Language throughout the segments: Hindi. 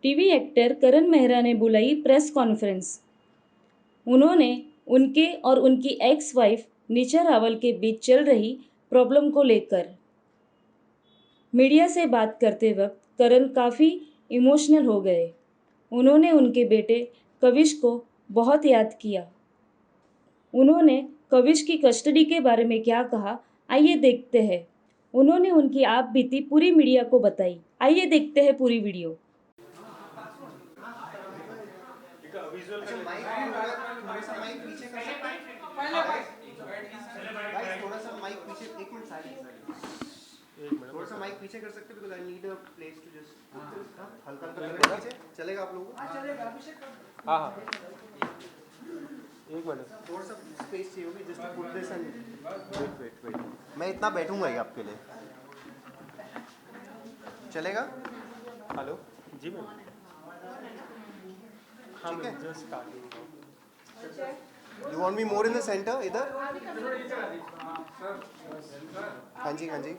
टीवी एक्टर करण मेहरा ने बुलाई प्रेस कॉन्फ्रेंस। उन्होंने उनके और उनकी एक्स वाइफ निशा रावल के बीच चल रही प्रॉब्लम को लेकर मीडिया से बात करते वक्त करण काफ़ी इमोशनल हो गए। उन्होंने उनके बेटे कविश को बहुत याद किया। उन्होंने कविश की कस्टडी के बारे में क्या कहा, आइए देखते हैं। उन्होंने उनकी आप बीती पूरी मीडिया को बताई। आइए देखते हैं पूरी वीडियो। अच्छा माइक थोड़ा सा माइक पीछे कर सकते हैं गाइस, थोड़ा सा माइक पीछे, एक मिनट साइलेंट, थोड़ा सा माइक पीछे कर सकते हैं because I need a place to just हल्का हल्का करना पीछे चलेगा आप लोगों को? हां चलेगा अभिषेक। हां एक मिनट, थोड़ा सा स्पेस चाहिए होगी just put this and wait मैं इतना बैठूंगा ही आपके लिए, चलेगा? हेलो जी मैम। ठीक है, just starting. You want me more in the centre इधर? हाँ जी हाँ जी,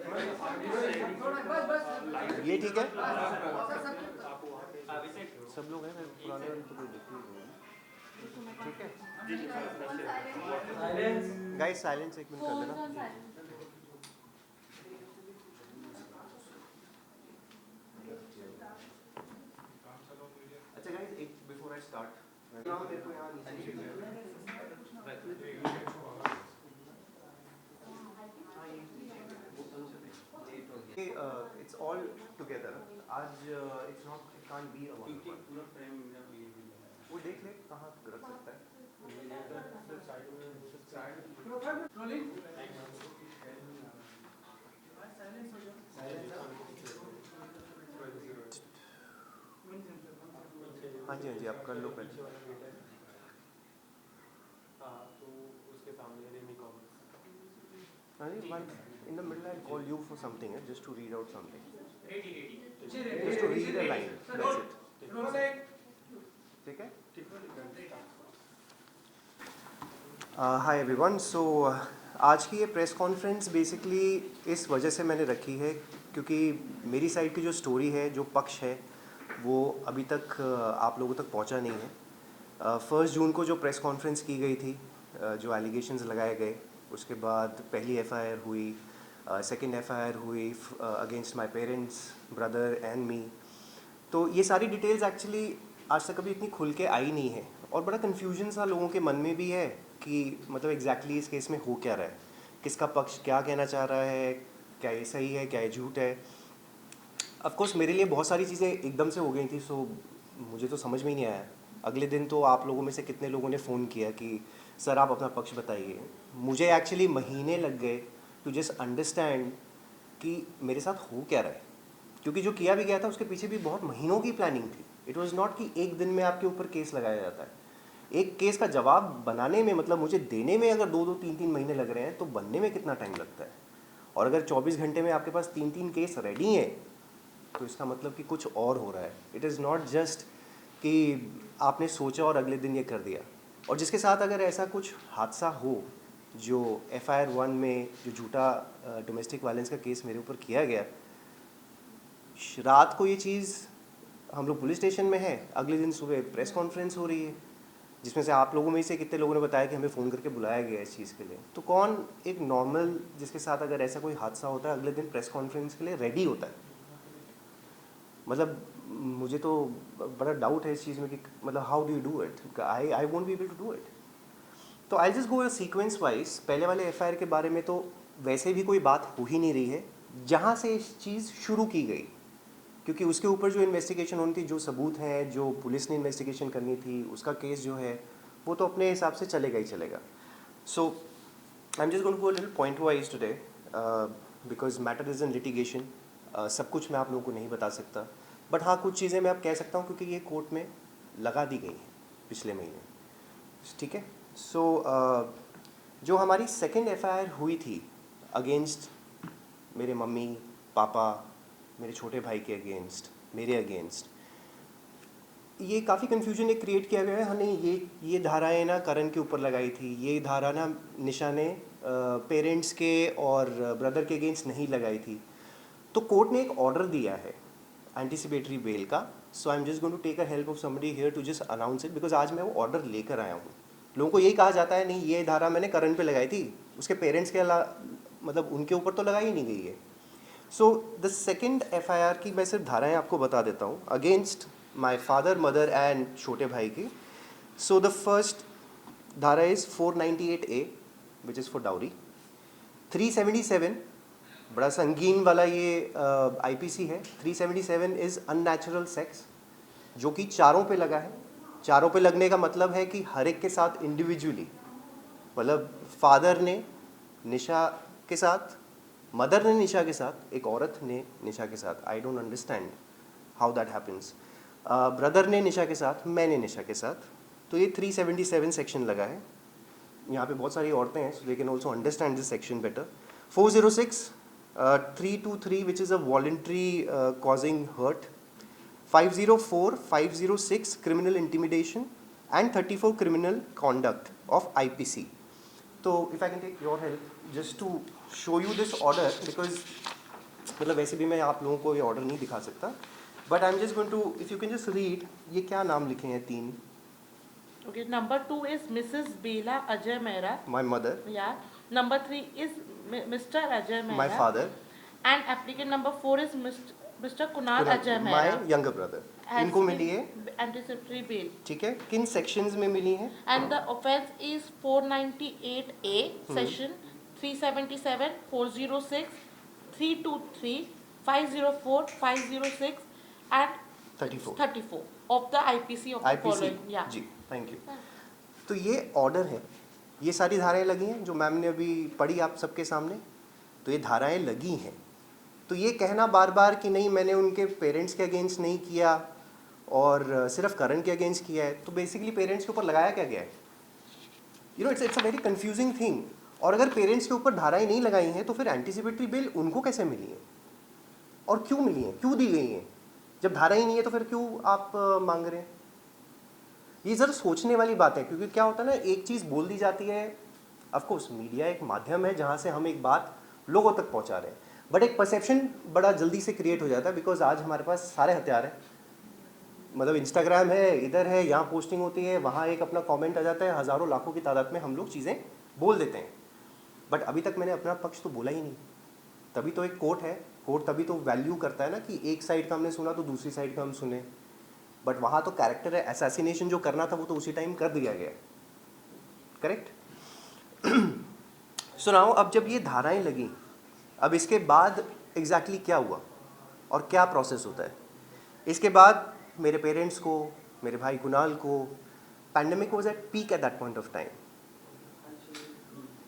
ये ठीक है। सब लोग हैं, पुराने वाले तो कोई दिख नहीं रहे, ठीक है गाइस, साइलेंस एक मिनट कर लेना। अच्छा गाइस, एक बिफोर आई स्टार्ट मेरे को यहाँ इट्स ऑल टुगेदर। आज it's not, it can't be a one. वो देख ले कहाँ रख सकता है। हाँ जी हाँ जी, आप कर लो पहले। हाँ जी, in the middle I'll call you for something, just to read out something. Just to read a line, that's it. ठीक है? हाय एवरीवन, सो आज की ये प्रेस कॉन्फ्रेंस बेसिकली इस वजह से मैंने रखी है क्योंकि मेरी साइड की जो स्टोरी है, जो पक्ष है, वो अभी तक आप लोगों तक पहुंचा नहीं है। 1 जून को जो प्रेस कॉन्फ्रेंस की गई थी, जो एलिगेशंस लगाए गए, उसके बाद पहली एफआईआर हुई, सेकंड एफआईआर हुई against my parents, brother and me. तो ये सारी डिटेल्स एक्चुअली आज तक कभी इतनी खुल के आई नहीं है और बड़ा कन्फ्यूजन सा लोगों के मन में भी है कि मतलब एग्जैक्टली इस केस में हो क्या रहा है, किसका पक्ष क्या कहना चाह रहा है, क्या ये सही है, क्या ये झूठ है। ऑफ कोर्स मेरे लिए बहुत सारी चीज़ें एकदम से हो गई थी, सो मुझे तो समझ में ही नहीं आया। अगले दिन तो आप लोगों में से कितने लोगों ने फ़ोन किया कि सर आप अपना पक्ष बताइए। मुझे एक्चुअली महीने लग गए टू जस्ट अंडरस्टैंड कि मेरे साथ हो क्या रहा है, क्योंकि जो किया भी गया था उसके पीछे भी बहुत महीनों की प्लानिंग थी। इट वाज नॉट कि एक दिन में आपके ऊपर केस लगाया जाता है। एक केस का जवाब बनाने में, मतलब मुझे देने में अगर 2-3 महीने लग रहे हैं तो बनने में कितना टाइम लगता है। और अगर 24 घंटे में आपके पास 3 केस रेडी हैं तो इसका मतलब कि कुछ और हो रहा है। इट इज़ नॉट जस्ट कि आपने सोचा और अगले दिन ये कर दिया। और जिसके साथ अगर ऐसा कुछ हादसा हो, जो FIR 1 में जो झूठा डोमेस्टिक वायलेंस का केस मेरे ऊपर किया गया, रात को ये चीज़ हम लोग पुलिस स्टेशन में है, अगले दिन सुबह प्रेस कॉन्फ्रेंस हो रही है, जिसमें से आप लोगों में से कितने लोगों ने बताया कि हमें फ़ोन करके बुलाया गया इस चीज़ के लिए। तो कौन एक नॉर्मल जिसके साथ अगर ऐसा कोई हादसा होता है अगले दिन प्रेस कॉन्फ्रेंस के लिए रेडी होता है? मतलब मुझे तो बड़ा डाउट है इस चीज़ में कि मतलब how do you do it. I won't be able to do it. तो I just go sequence wise. पहले वाले FIR के बारे में तो वैसे भी कोई बात हो ही नहीं रही है, जहाँ से इस चीज़ शुरू की गई, क्योंकि उसके ऊपर जो इन्वेस्टिगेशन होनी थी, जो सबूत हैं, जो पुलिस ने इन्वेस्टिगेशन करनी थी, उसका केस जो है वो तो अपने हिसाब से चलेगा ही चलेगा। So I am just going to go a little point wise today because matter is in litigation. सब कुछ मैं आप लोगों को नहीं बता सकता, बट हाँ कुछ चीज़ें मैं आप कह सकता हूँ क्योंकि ये कोर्ट में लगा दी गई हैं पिछले महीने, ठीक है। सो जो हमारी सेकेंड FIR हुई थी अगेंस्ट मेरे मम्मी पापा, मेरे छोटे भाई के अगेंस्ट, मेरे अगेंस्ट, ये काफ़ी कन्फ्यूजन एक क्रिएट किया गया है। हाँ नहीं, ये धाराएं ना करण के ऊपर लगाई थी, ये धारा ना निशा ने पेरेंट्स के और ब्रदर के अगेंस्ट नहीं लगाई थी। तो कोर्ट ने एक ऑर्डर दिया है एंटिसिपेटरी बेल का. So I am just going to take a help of somebody here to just announce it, because आज मैं वो ऑर्डर लेकर आया हूँ. लोगों को यही कहा जाता है नहीं ये धारा मैंने करण पे लगाई थी, उसके पेरेंट्स के मतलब उनके ऊपर तो लगाई नहीं गई है. सो द सेकेंड FIR की मैं सिर्फ धाराएं आपको बता देता हूँ against my father mother and छोटे भाई की. सो द फर्स्ट धारा is 498A which is for dowry. 377 बड़ा संगीन वाला ये IPC है. 377 इज़ अननेचुरल सेक्स, जो कि चारों पे लगा है. चारों पे लगने का मतलब है कि हर एक के साथ इंडिविजुअली, मतलब फादर ने निशा के साथ, मदर ने निशा के साथ, एक औरत ने निशा के साथ. I don't understand how that happens. Brother ने निशा के साथ, मैंने निशा के साथ. तो ये 377 सेक्शन लगा है. यहाँ पे बहुत सारी औरतें हैं, so they can also understand this section better. 406 323 which is a voluntary causing hurt. 504 506 criminal intimidation and 34 criminal conduct of IPC. So if I can take your help just to show you this order, because मतलब वैसे भी मैं आप लोगों को ये ऑर्डर नहीं दिखा सकता, but I am just going to, if you can just read ये क्या नाम लिखे हैं तीन. Okay, number 2 is Mrs. Bela Ajay Mehra. My mother, Yeah. Number 3 is Mr. Ajay Mehra. My father, And applicant number 4 is Mr. Kunal Ajay my Mehra. Younger brother. Has इनको been मिली है, anticipatory bail. ठीक है. किन सेक्शंस में मिली है? And the offence is 498A, section 377, 406, 323, 504, 506 and 34 of the IPC of the IPC. following. Yeah. जी, थैंक यू. तो ये ऑर्डर है, ये सारी धाराएं लगी हैं जो मैम ने अभी पढ़ी आप सबके सामने. तो ये धाराएं लगी हैं. तो ये कहना बार बार कि नहीं मैंने उनके पेरेंट्स के अगेंस्ट नहीं किया और सिर्फ करण के अगेंस्ट किया है, तो बेसिकली पेरेंट्स के ऊपर लगाया क्या गया है? You know it's a very confusing thing. और अगर पेरेंट्स के ऊपर धाराएं नहीं लगाई हैं तो फिर एंटिसिपेटरी बेल उनको कैसे मिली है और क्यों मिली है, क्यों दी गई हैं? जब धारा ही नहीं है तो फिर क्यों आप मांग रहे हैं? ये ज़रा सोचने वाली बात है, क्योंकि क्या होता है ना, एक चीज़ बोल दी जाती है. ऑफकोर्स मीडिया एक माध्यम है जहाँ से हम एक बात लोगों तक पहुँचा रहे हैं, बट एक परसेप्शन बड़ा जल्दी से क्रिएट हो जाता है. बिकॉज आज हमारे पास सारे हथियार हैं, मतलब इंस्टाग्राम है, इधर है, यहाँ पोस्टिंग होती है, वहाँ एक अपना कमेंट आ जाता है, हज़ारों लाखों की तादाद में हम लोग चीज़ें बोल देते हैं. बट अभी तक मैंने अपना पक्ष तो बोला ही नहीं. तभी तो एक कोर्ट है, कोर्ट तभी तो वैल्यू करता है ना कि एक साइड का हमने सुना तो दूसरी साइड का हम सुने. बट वहाँ तो कैरेक्टर है, असैसिनेशन जो करना था वो तो उसी टाइम कर दिया गया. करेक्ट. सुनाओ, अब जब ये धाराएं लगी, अब इसके बाद एग्जैक्टली क्या हुआ और क्या प्रोसेस होता है? इसके बाद मेरे पेरेंट्स को, मेरे भाई कुणाल को, pandemic was at peak at that point of time.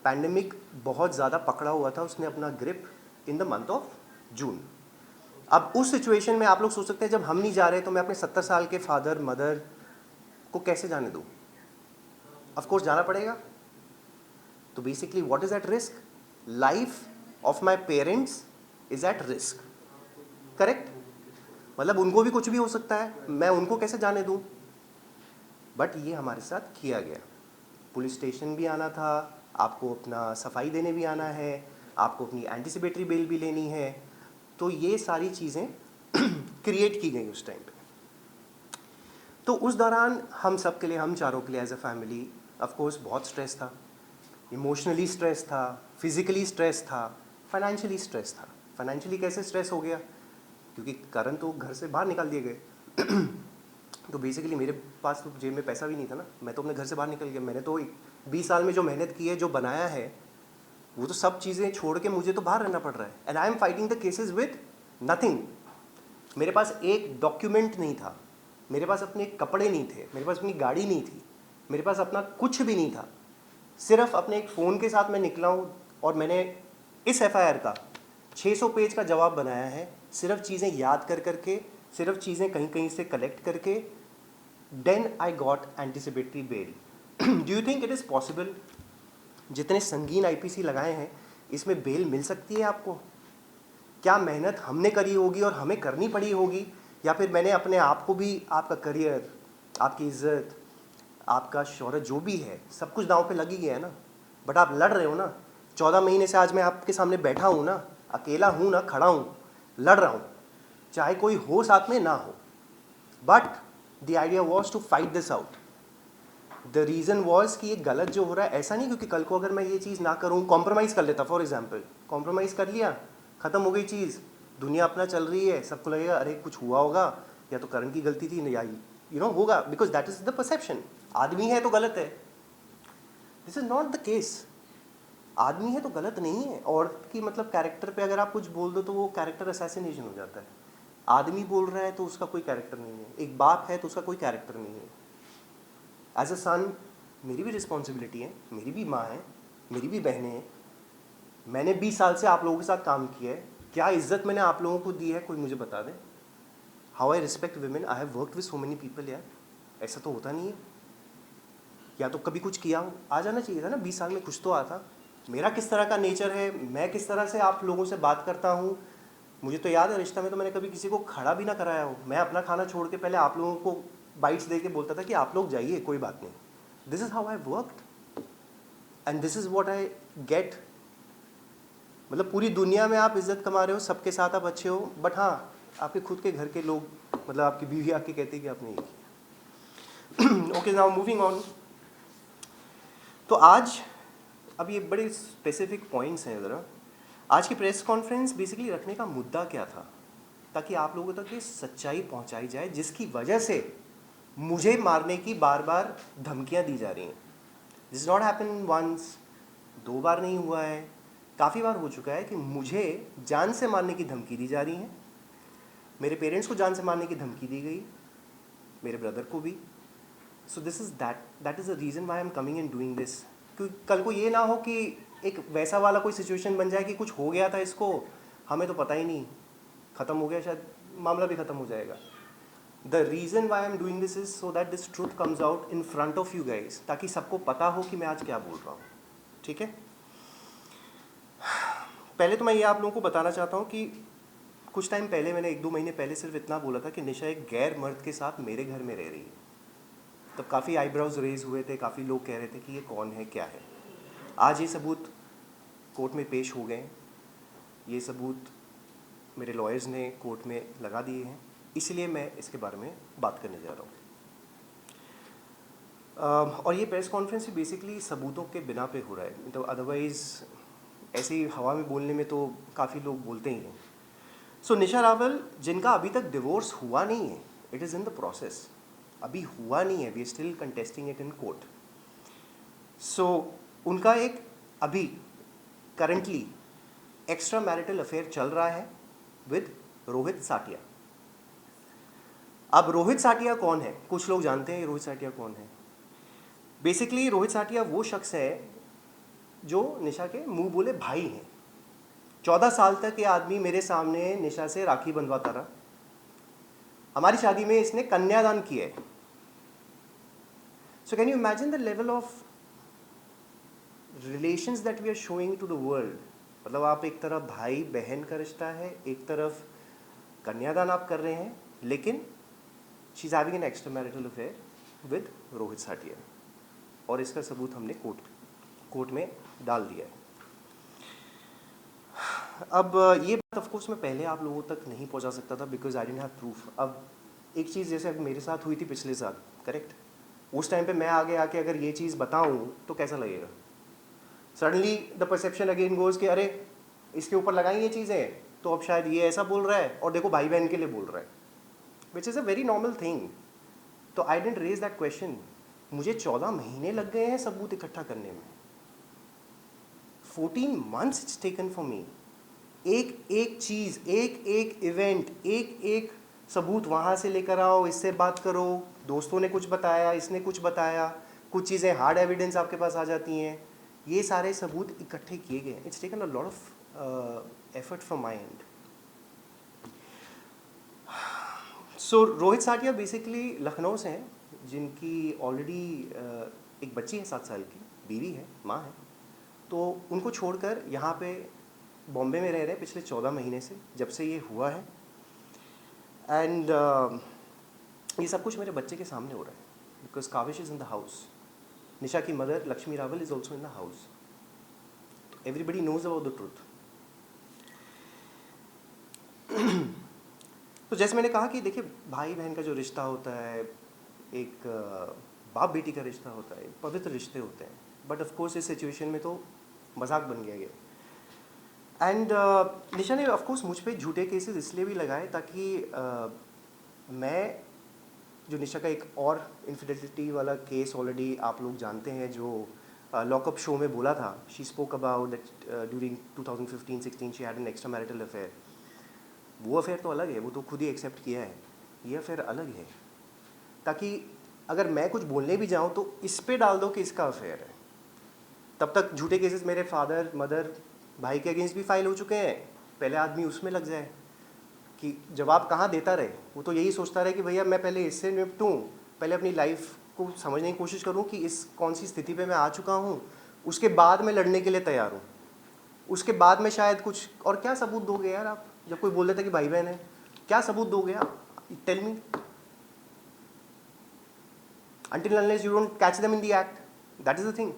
Pandemic बहुत ज़्यादा पकड़ा हुआ था, उसने अपना grip in the month of June. अब उस सिचुएशन में आप लोग सोच सकते हैं जब हम नहीं जा रहे तो मैं अपने 70 साल के फादर मदर को कैसे जाने दूँ? ऑफ कोर्स जाना पड़ेगा. तो basically what is at risk? Life of my parents is at risk. Correct. मतलब उनको भी कुछ भी हो सकता है, मैं उनको कैसे जाने दूँ? बट ये हमारे साथ किया गया. पुलिस स्टेशन भी आना था, आपको अपना सफाई देने भी आना है, आपको अपनी एंटिसिपेटरी बेल भी लेनी है. तो ये सारी चीज़ें क्रिएट की गई उस टाइम पे. तो उस दौरान हम सब के लिए, हम चारों के लिए as a family of course बहुत स्ट्रेस था. इमोशनली स्ट्रेस था, फिजिकली स्ट्रेस था, फाइनेंशियली स्ट्रेस था. फाइनेंशियली कैसे स्ट्रेस हो गया? क्योंकि करण तो घर से बाहर निकाल दिए गए. तो बेसिकली मेरे पास तो जेब में पैसा भी नहीं था ना, मैं तो अपने घर से बाहर निकल गया. मैंने तो 20 साल में जो मेहनत की है, जो बनाया है, वो तो सब चीज़ें छोड़ के मुझे तो बाहर रहना पड़ रहा है. And I am fighting the cases with nothing. मेरे पास एक डॉक्यूमेंट नहीं था, मेरे पास अपने कपड़े नहीं थे, मेरे पास अपनी गाड़ी नहीं थी, मेरे पास अपना कुछ भी नहीं था. सिर्फ अपने एक फ़ोन के साथ मैं निकला हूँ और मैंने इस FIR का 600 पेज का जवाब बनाया है, सिर्फ चीज़ें याद कर करके, सिर्फ चीज़ें कहीं कहीं से कलेक्ट करके. Then I got anticipatory bail. Do you think it is possible? जितने संगीन IPC लगाए हैं, इसमें बेल मिल सकती है आपको? क्या मेहनत हमने करी होगी और हमें करनी पड़ी होगी, या फिर मैंने अपने आप को भी, आपका करियर, आपकी इज्जत, आपका शोहरत जो भी है, सब कुछ दांव पे लगी गया है ना. बट आप लड़ रहे हो ना. 14 महीने से आज मैं आपके सामने बैठा हूँ ना, अकेला हूँ ना, खड़ा हूँ, लड़ रहा हूँ. चाहे कोई हो साथ में ना हो, but the idea was to fight this out. The reason was कि ये गलत जो हो रहा है, ऐसा नहीं क्योंकि कल को अगर मैं ये चीज़ ना करूँ, कॉम्प्रोमाइज़ कर लेता, फॉर एग्जाम्पल कॉम्प्रोमाइज़ कर लिया, ख़त्म हो गई चीज़, दुनिया अपना चल रही है, सबको लगेगा अरे कुछ हुआ होगा, या तो करण की गलती थी, या होगा, because that is the perception, आदमी है तो गलत है। This is not the case. आदमी है तो गलत नहीं है। औरत की मतलब कैरेक्टर पे अगर आप कुछ बोल दो तो वो कैरेक्टर असैसिनेशन हो जाता है। आदमी बोल रहा है तो उसका कोई कैरेक्टर नहीं है, एक बाप है तो उसका कोई कैरेक्टर नहीं है। एज अ सन मेरी भी रिस्पॉन्सिबिलिटी है, मेरी भी माँ है, मेरी भी बहनें हैं। मैंने 20 साल से आप लोगों के साथ काम किया है, क्या इज्जत मैंने आप लोगों को दी है कोई मुझे बता दे। How I respect women, I have worked with so many people यार, ऐसा तो होता नहीं है। या तो कभी कुछ किया हो, आ जाना चाहिए था ना, 20 साल में कुछ तो आता। मेरा किस तरह का नेचर है, मैं किस तरह से आप लोगों से बात करता हूँ, मुझे तो याद है रिश्ता में तो मैंने कभी किसी को खड़ा भी ना कराया हो। मैं अपना खाना छोड़ के पहले आप लोगों को बाइट्स दे के बोलता था कि आप लोग जाइए, कोई बात नहीं। This is how I worked and this is what I get. मतलब पूरी दुनिया में आप इज्जत कमा रहे हो, सबके साथ आप अच्छे हो, बट हाँ आपके खुद के घर के लोग, मतलब आपकी बीवी आके कहती है कि आपने ये किया। Okay, now moving on. तो आज अब ये बड़े स्पेसिफिक पॉइंट्स हैं ज़रा। आज की प्रेस कॉन्फ्रेंस बेसिकली रखने का मुद्दा क्या था, ताकि आप लोगों तक ये सच्चाई पहुंचाई जाए जिसकी वजह से मुझे मारने की बार बार धमकियां दी जा रही हैं। दिस नॉट हैपन वंस, 2 बार नहीं हुआ है, काफ़ी बार हो चुका है कि मुझे जान से मारने की धमकी दी जा रही है। मेरे पेरेंट्स को जान से मारने की धमकी दी गई, मेरे ब्रदर को भी। So this is that is the reason why I am coming and doing this. क्योंकि कल को ये ना हो कि एक वैसा वाला कोई सिचुएशन बन जाए कि कुछ हो गया था इसको, हमें तो पता ही नहीं, ख़त्म हो गया, शायद मामला भी ख़त्म हो जाएगा। The reason why I am doing this is so that this truth comes out in front of you guys, ताकि सबको पता हो कि मैं आज क्या बोल रहा हूँ। ठीक है, पहले तो मैं ये आप लोगों को बताना चाहता हूँ कि कुछ टाइम पहले मैंने 1-2 महीने पहले सिर्फ इतना बोला था कि निशा एक गैर मर्द के साथ मेरे घर में रह रही है। तब काफ़ी आईब्राउज रेज हुए थे, काफ़ी लोग कह रहे थे कि ये कौन है, क्या है। आज ये सबूत कोर्ट में पेश हो गए, ये सबूत मेरे लॉयर्स ने कोर्ट में लगा दिए हैं, इसलिए मैं इसके बारे में बात करने जा रहा हूँ। और ये प्रेस कॉन्फ्रेंस भी बेसिकली सबूतों के बिना पे हो रहा है, मतलब अदरवाइज़ ऐसे ही हवा में बोलने में तो काफ़ी लोग बोलते ही हैं। सो निशा रावल, जिनका अभी तक डिवोर्स हुआ नहीं है, it is in the process, अभी हुआ नहीं है, we are still contesting it in court. So उनका एक अभी करंटली एक्स्ट्रा मैरिटल अफेयर चल रहा है विद रोहित साटिया। अब रोहित साटिया कौन है, कुछ लोग जानते हैं रोहित साटिया कौन है। बेसिकली रोहित साटिया वो शख्स है जो निशा के मुंह बोले भाई हैं। 14 साल तक ये आदमी मेरे सामने निशा से राखी बंधवाता रहा, हमारी शादी में इसने कन्यादान किया है। So can you imagine the level of relations that we are showing to the world. मतलब आप एक तरफ भाई बहन का रिश्ता है, एक तरफ कन्यादान आप कर रहे हैं, लेकिन she is having an extramarital affair with Rohit Satiya, और इसका सबूत हमने कोर्ट में डाल दिया है। अब ये बात ऑफ कोर्स मैं पहले आप लोगों तक नहीं पहुंचा सकता था because I didn't have proof. अब एक चीज़ जैसे अब मेरे साथ हुई थी पिछले साल, करेक्ट, उस टाइम पे मैं आगे आके अगर ये चीज़ बताऊं तो कैसा लगेगा। Suddenly the perception again goes कि अरे इसके ऊपर लगाई ये चीज़ें तो अब शायद ये ऐसा बोल रहा है, और देखो भाई बहन के लिए बोल रहा है, विच is a very normal thing. तो आई डेंट रेज दैट क्वेश्चन। मुझे 14 महीने लग गए हैं सबूत इकट्ठा करने में, 14 months it's taken for me. एक एक चीज़, एक एक इवेंट, एक एक सबूत वहाँ से लेकर आओ, इससे बात करो, दोस्तों ने कुछ बताया, इसने कुछ बताया, कुछ चीज़ें हार्ड एविडेंस आपके पास आ जाती हैं, ये सारे सबूत इकट्ठे किए गए। It's taken a lot of effort from my end. So Rohit Satiya basically Lucknow से हैं, जिनकी ऑलरेडी एक बच्ची है 7 साल की, बीवी है, माँ है। तो उनको छोड़कर यहाँ पे बॉम्बे में रह रहे हैं पिछले 14 महीने से, जब से ये हुआ है। एंड ये सब कुछ मेरे बच्चे के सामने हो रहा है because Kavish is in the house. Nisha की mother Lakshmi Rawal is also in the house. Everybody knows about the truth. तो जैसे मैंने कहा कि देखिए भाई बहन का जो रिश्ता होता है, एक बाप बेटी का रिश्ता होता है, पवित्र रिश्ते होते हैं, बट ऑफ कोर्स इस सिचुएशन में तो मजाक बन गया ये। एंड निशा ने ऑफ कोर्स मुझ पे झूठे केसेस इसलिए भी लगाए ताकि मैं, जो निशा का एक और इनफिडेलिटी वाला केस ऑलरेडी आप लोग जानते हैं, जो लॉकअप शो में बोला था, she spoke about that during 2015-16 she had an extramarital affair. वो अफेयर तो अलग है, वो तो खुद ही एक्सेप्ट किया है, ये अफेयर अलग है। ताकि अगर मैं कुछ बोलने भी जाऊँ तो इस पे डाल दो कि इसका अफेयर है, तब तक झूठे केसेस मेरे फादर मदर भाई के अगेंस्ट भी फाइल हो चुके हैं। पहले आदमी उसमें लग जाए कि जवाब कहाँ देता रहे, वो तो यही सोचता रहे कि भैया मैं पहले इससे निपटूँ, पहले अपनी लाइफ को समझने की कोशिश करूँ कि इस कौन सी स्थिति पे मैं आ चुका हूँ, उसके बाद मैं लड़ने के लिए तैयार हूँ, उसके बाद में शायद कुछ। और क्या सबूत दोगे यार आप, जब कोई बोल देता है कि भाई बहन है, क्या सबूत दोगे आप? Tell me. until unless you don't catch them in the act, that is the thing.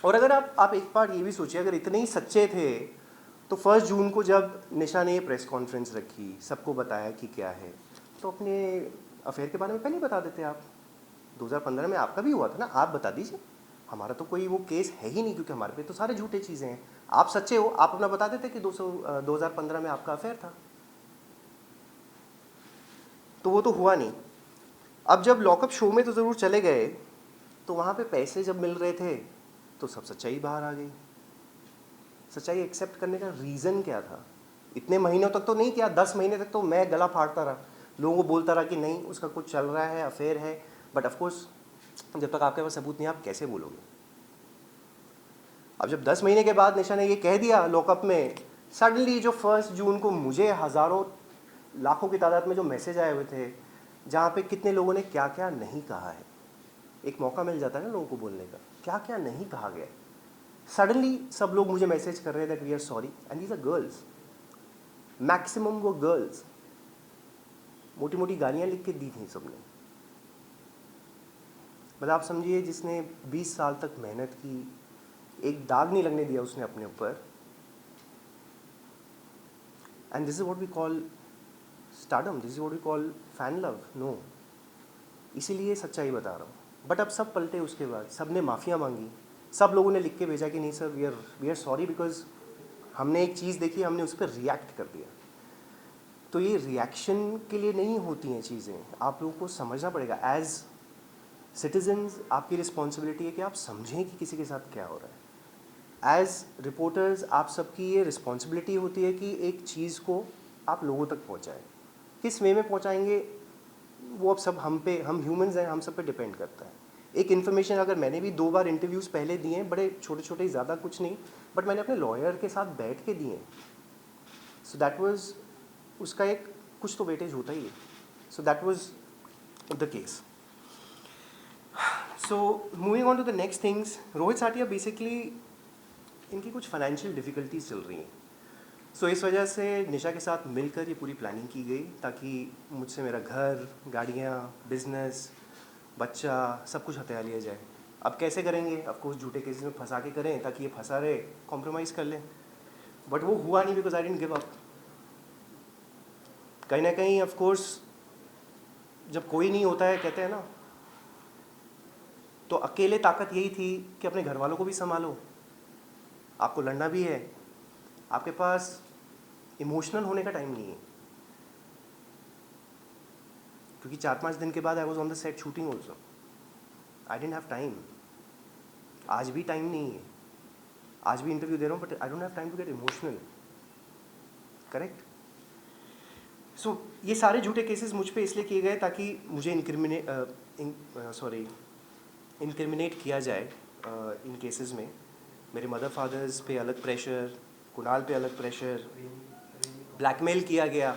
और अगर आप एक बार ये भी सोचिए, अगर इतने ही सच्चे थे तो 1 जून को जब निशा ने ये प्रेस कॉन्फ्रेंस रखी, सबको बताया कि क्या है, तो अपने अफेयर के बारे में पहले ही बता देते आप। 2015 में आपका भी हुआ था ना, आप बता दीजिए। हमारा तो कोई वो केस है ही नहीं, क्योंकि हमारे पे तो सारे झूठे चीज़ें हैं। आप सच्चे हो, आप अपना बता देते कि 2015 में आपका अफेयर था। तो वो तो हुआ नहीं। अब जब लॉकअप शो में तो ज़रूर चले गए, तो वहाँ पे पैसे जब मिल रहे थे तो सब सच्चाई बाहर आ गई। सच्चाई एक्सेप्ट करने का रीज़न क्या था? इतने महीनों तक तो नहीं किया, 10 महीने तक तो मैं गला फाड़ता रहा, लोगों को बोलता रहा कि नहीं उसका कुछ चल रहा है, अफेयर है, बट ऑफकोर्स जब तक आपके पास सबूत नहीं, आप कैसे बोलोगे? अब जब 10 महीने के बाद निशा ने ये कह दिया लॉकअप में, सडनली जो 1 जून को मुझे हज़ारों लाखों की तादाद में जो मैसेज आए हुए थे, जहाँ पे कितने लोगों ने क्या क्या नहीं कहा है, एक मौका मिल जाता है ना लोगों को बोलने का, क्या क्या नहीं कहा गया। सडनली सब लोग मुझे मैसेज कर रहे हैं that we are sorry, and these are girls, maximum वो गर्ल्स। मोटी मोटी गालियाँ लिख के दी थी सबने। मतलब आप समझिए, जिसने 20 साल तक मेहनत की, एक दाग नहीं लगने दिया उसने अपने ऊपर, and this is what we call stardom, this is what we call fan love. No, इसीलिए सच्चाई बता रहा हूँ। बट अब सब पलटे, उसके बाद सब ने माफ़ियाँ मांगी, सब लोगों ने लिख के भेजा कि नहीं sir we are sorry, because हमने एक चीज़ देखी, हमने उस पर रिएक्ट कर दिया। तो ये रिएक्शन के लिए नहीं होती हैं चीज़ें, आप लोगों को समझना पड़ेगा। एज सिटीजन्स आपकी रिस्पॉन्सिबिलिटी है कि आप समझें कि किसी के साथ क्या हो रहा है। एज रिपोर्टर्स आप सबकी ये रिस्पॉन्सिबिलिटी होती है कि एक चीज़ को आप लोगों तक पहुँचाएँ। किस वे में पहुँचाएंगे वो अब सब हम पे, हम ह्यूमंस हैं, हम सब पे डिपेंड करता है। एक इन्फॉर्मेशन, अगर मैंने भी 2 बार इंटरव्यूज़ पहले दिए हैं, बड़े छोटे छोटे, ज़्यादा कुछ नहीं, बट मैंने अपने लॉयर के साथ बैठ के दिए। सो दैट वाज, उसका एक कुछ तो वेटेज होता ही है। So that was the case. So moving on to the next things, Rohit Satiya basically, इनकी कुछ फाइनेंशियल डिफ़िकल्टीज चल रही हैं। सो इस वजह से निशा के साथ मिलकर ये पूरी प्लानिंग की गई, ताकि मुझसे मेरा घर, गाड़ियाँ, बिजनेस, बच्चा, सब कुछ हथिया लिया जाए। अब कैसे करेंगे? ऑफकोर्स झूठे केसेस में फंसा के करें, ताकि ये फंसा रहे, कॉम्प्रोमाइज़ कर लें। बट वो हुआ नहीं, because I didn't give up. कहीं ना कहीं ऑफकोर्स जब कोई नहीं होता है, कहते हैं ना, तो अकेले ताकत यही थी कि अपने घर वालों को भी संभालो, आपको लड़ना भी है, आपके पास इमोशनल होने का टाइम नहीं है। क्योंकि 4-5 दिन के बाद I was on the set shooting also, I didn't have time. आज भी टाइम नहीं है, आज भी इंटरव्यू दे रहा हूँ, but I don't have time to get emotional. Correct? So ये सारे झूठे केसेस मुझ पे इसलिए किए गए ताकि मुझे इनक्रिमिनेट किया जाए इन केसेस में। मेरे मदर फादर्स पे अलग प्रेशर, कुणाल पे अलग प्रेशर, ब्लैकमेल किया गया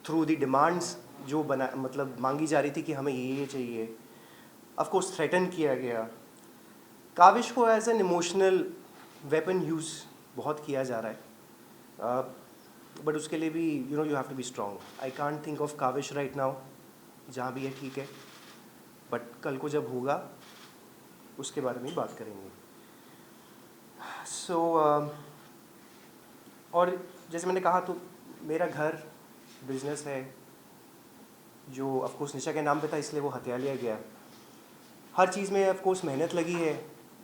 थ्रू दी डिमांड्स जो मतलब मांगी जा रही थी कि हमें ये चाहिए। ऑफकोर्स थ्रेटन किया गया। काविश को as an emotional weapon use बहुत किया जा रहा है, बट उसके लिए भी you have to be strong. I can't think of Kavish right now, जहाँ भी है ठीक है, बट कल को जब होगा उसके बारे में बात करेंगे। सो और जैसे मैंने कहा तो मेरा घर बिजनेस है जो ऑफ कोर्स निशा के नाम पे था, इसलिए वो हथिया लिया गया। हर चीज़ में ऑफ कोर्स मेहनत लगी है,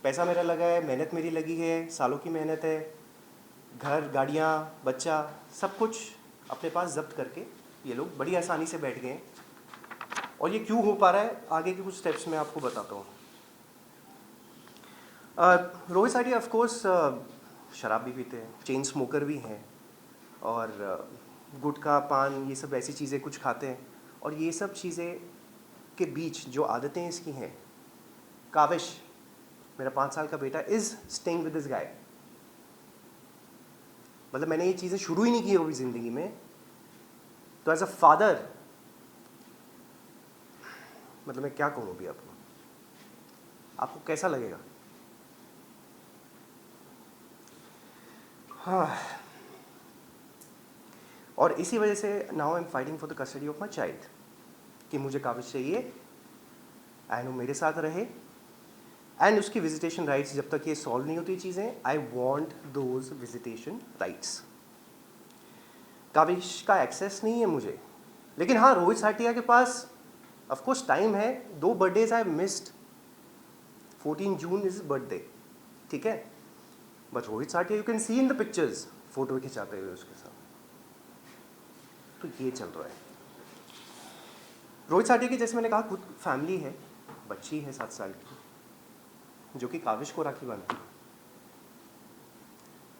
पैसा मेरा लगा है, मेहनत मेरी लगी है, सालों की मेहनत है। घर, गाड़ियाँ, बच्चा, सब कुछ अपने पास जब्त करके ये लोग बड़ी आसानी से बैठ गए। और ये क्यों हो पा रहा है, आगे के कुछ स्टेप्स मैं आपको बताता हूँ। रोहित साटी ऑफ कोर्स शराब भी पीते हैं, चेन स्मोकर भी हैं, और गुटखा, पान, ये सब ऐसी चीज़ें कुछ खाते हैं। और ये सब चीज़ें के बीच जो आदतें इसकी हैं, काविश मेरा 5 साल का बेटा is staying with this guy. मतलब मैंने ये चीज़ें शुरू ही नहीं की होगी ज़िंदगी में, तो एज अ फादर मतलब मैं क्या कहूँ अभी आपको कैसा लगेगा? हाँ, और इसी वजह से now I am fighting for the custody of my child, कि मुझे काबिज चाहिए एंड वो मेरे साथ रहे, एंड उसकी विजिटेशन राइट्स जब तक ये सॉल्व नहीं होती चीज़ें, I want those visitation rights. काबिज का एक्सेस नहीं है मुझे, लेकिन हाँ, रोहित साटिया के पास ऑफ कोर्स टाइम है। 2 birthdays I missed, 14 June is birthday, ठीक है, but Rohit Satiya you can see in the pictures photo खिंचाते हुए उसके साथ। तो ये चल रहा है। रोहित साटिया की जैसे मैंने कहा खुद फैमिली है, बच्ची है 7 साल की जो कि काविश को राखी बांधती है,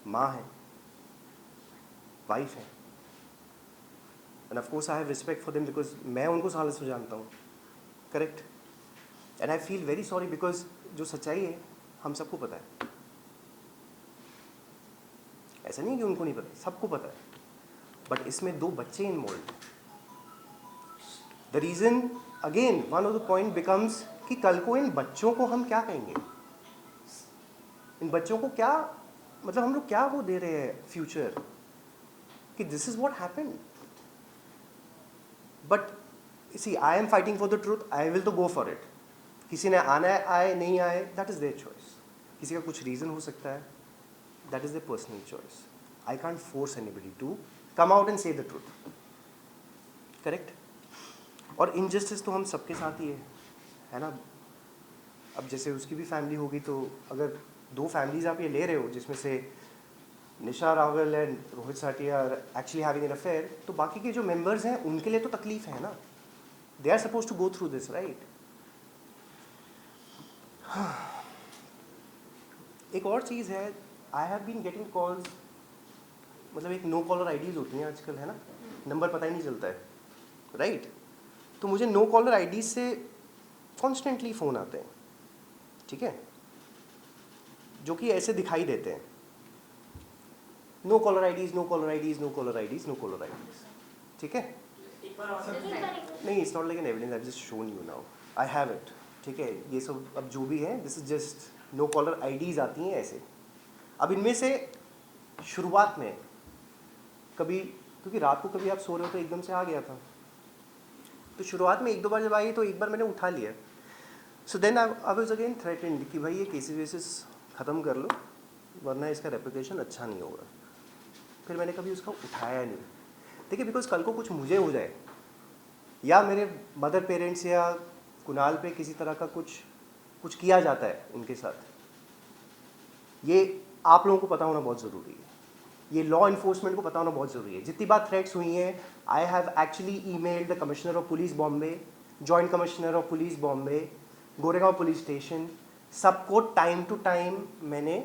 माँ है, वाइफ है, and of course I have respect for them because मैं उनको सालों से जानता हूँ, correct, and I feel very sorry because जो सच्चाई है हम सबको पता है। ऐसा नहीं कि उनको नहीं पता, सबको पता है, बट इसमें 2 बच्चे involve. The reason again one of the point becomes कि कल को इन बच्चों को हम क्या कहेंगे, इन बच्चों को क्या, मतलब हम लोग क्या वो दे रहे हैं फ्यूचर, कि this is what happened. But see I am fighting for the truth, I will तो गो फॉर इट। किसी ने आना है आए, नहीं आए, दैट इज देयर चॉइस। किसी का कुछ रीज़न हो सकता है, that is their personal choice. I can't force anybody to come out and say the truth, correct. और इनजस्टिस तो हम सबके साथ ही है ना। अब जैसे उसकी भी फैमिली होगी, तो अगर 2 फैमिलीज आप ये ले रहे हो जिसमें से Nisha Rawal and Rohit Satiya are actually having an affair, तो बाकी के जो मेंबर्स हैं उनके लिए तो तकलीफ है ना, they are suppose to go through this, right. एक और चीज़ है, I have been getting calls, मतलब एक नो कॉलर आईडीज होती हैं आजकल, है ना, नंबर पता ही नहीं चलता है, राइट। तो मुझे नो कॉलर आईडीज से कॉन्स्टेंटली फ़ोन आते हैं, ठीक है, जो कि ऐसे दिखाई देते हैं, no caller IDs, no caller IDs, no caller IDs, no caller IDs, ठीक है। नहीं, it's not like an evidence, I just shown you now, I have it, ठीक है। ये सब अब जो भी है, this is just no caller IDs आती हैं ऐसे। अब इनमें से शुरुआत में कभी, क्योंकि रात को कभी आप सो रहे हो तो एकदम से आ गया था, तो शुरुआत में 1-2 बार जब आई तो एक बार मैंने उठा लिया। So then I was again threatened कि भाई ये केसेस वेसेस ख़त्म कर लो वरना इसका रेपुटेशन अच्छा नहीं होगा। फिर मैंने कभी उसका उठाया नहीं, देखिए, बिकॉज कल को कुछ मुझे हो जाए या मेरे मदर पेरेंट्स या कुणाल पे किसी तरह का कुछ किया जाता है उनके साथ, ये आप लोगों को पता होना बहुत ज़रूरी है, ये लॉ इन्फोर्समेंट को पता होना बहुत ज़रूरी है। जितनी बार थ्रेट्स हुई हैं, आई have actually emailed the commissioner of police Bombay, joint commissioner of police Bombay, Goregaon police station, सबको टाइम टू टाइम मैंने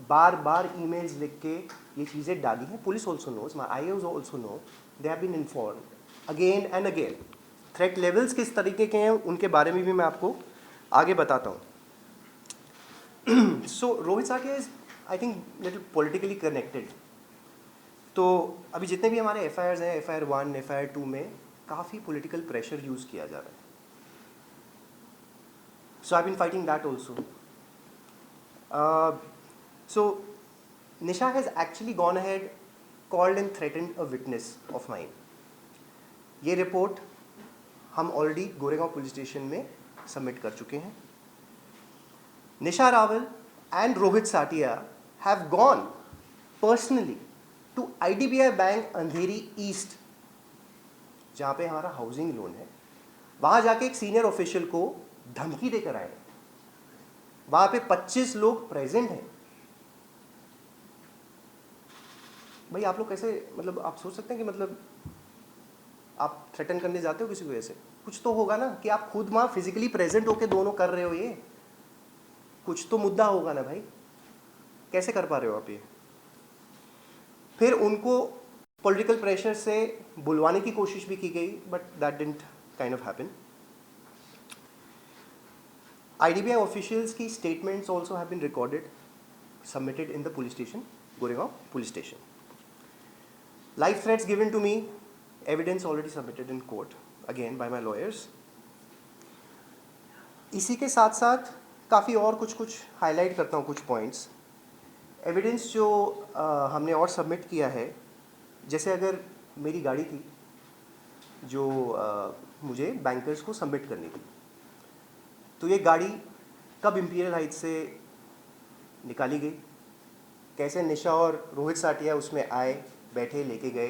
बार बार ईमेल्स लिख के ये चीज़ें डाली हैं। Police also knows, my I also know, they have been informed again and again. Threat levels किस तरीके के हैं उनके बारे में भी मैं आपको आगे बताता हूँ। So Rohit Satiya is I think little politically connected. तो अभी जितने भी हमारे FIRs हैं, FIR 1, FIR 2 में काफ़ी पॉलिटिकल प्रेशर यूज़ किया जा रहा है। So I been fighting that also. So Nisha has actually gone ahead, called and threatened a witness of mine. ये रिपोर्ट हम ऑलरेडी गोरेगांव पुलिस स्टेशन में सबमिट कर चुके हैं। Nisha Rawal and Rohit Satiya have gone personally to IDBI bank Andheri east, जहाँ पे हमारा हाउसिंग लोन है। वहाँ जाके एक सीनियर ऑफिशियल को धमकी देकर आए। वहाँ पे 25 लोग प्रेजेंट हैं। भाई आप लोग कैसे, मतलब आप सोच सकते हैं कि मतलब आप थ्रेटन करने जाते हो किसी को ऐसे? कुछ तो होगा ना कि आप खुद वहाँ फिजिकली प्रेजेंट होके दोनों कर रहे हो, ये कुछ तो मुद्दा होगा ना भाई, कैसे कर पा रहे हो आप ये? फिर उनको पॉलिटिकल प्रेशर से बुलवाने की कोशिश भी की गई, but that didn't kind of happen. IDBI officials की statements also have been recorded, submitted in the police station, Goregaon police station. Life threats given to me, evidence already submitted in court, again by my lawyers. इसी के साथ साथ काफ़ी और कुछ हाईलाइट करता हूँ, कुछ पॉइंट्स एविडेंस जो हमने और सबमिट किया है। जैसे अगर मेरी गाड़ी थी जो मुझे बैंकर्स को सबमिट करनी थी, तो ये गाड़ी कब इंपीरियल हाइट से निकाली गई, कैसे निशा और रोहित साटिया उसमें आए, बैठे, लेके गए,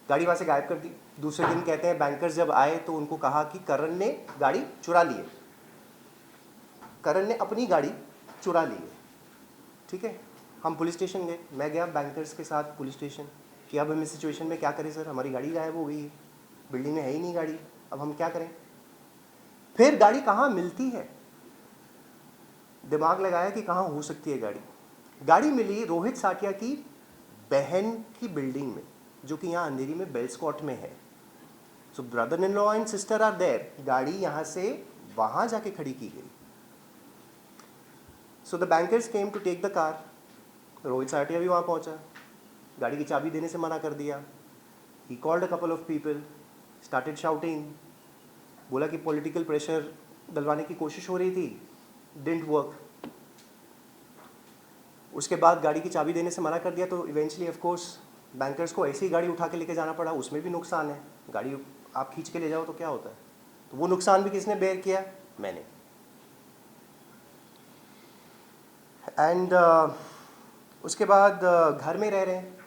गाड़ी वहाँ से गायब कर दी। दूसरे दिन कहते हैं बैंकर्स जब आए तो उनको कहा कि करण ने गाड़ी चुरा ली है, करण ने अपनी गाड़ी चुरा ली है। ठीक है, हम पुलिस स्टेशन गए, मैं गया बैंकर्स के साथ पुलिस स्टेशन कि अब हम इस सिचुएशन में क्या करें सर, हमारी गाड़ी गायब हो गई है, बिल्डिंग में है ही नहीं गाड़ी, अब हम क्या करें। फिर गाड़ी कहाँ मिलती है, दिमाग लगाया कि कहाँ हो सकती है गाड़ी। गाड़ी मिली रोहित साटिया की बहन की बिल्डिंग में, जो कि यहाँ अंधेरी में बेल्सकॉट में है। So brother in law and sister are there. गाड़ी यहाँ से वहाँ जाके खड़ी की गई। So the bankers came to take the car. Rohit Satiya भी वहाँ पहुँचा, गाड़ी की चाबी देने से मना कर दिया। He called a couple of people, started shouting, बोला कि पॉलिटिकल प्रेशर डलवाने की कोशिश हो रही थी, डिडंट वर्क। उसके बाद गाड़ी की चाबी देने से मना कर दिया, तो इवेंचुअली ऑफ कोर्स बैंकर्स को ऐसी गाड़ी उठा के लेके जाना पड़ा। उसमें भी नुकसान है, गाड़ी आप खींच के ले जाओ तो क्या होता है, तो वो नुकसान भी किसने बेयर किया, मैंने। एंड उसके बाद घर में रह रहे हैं,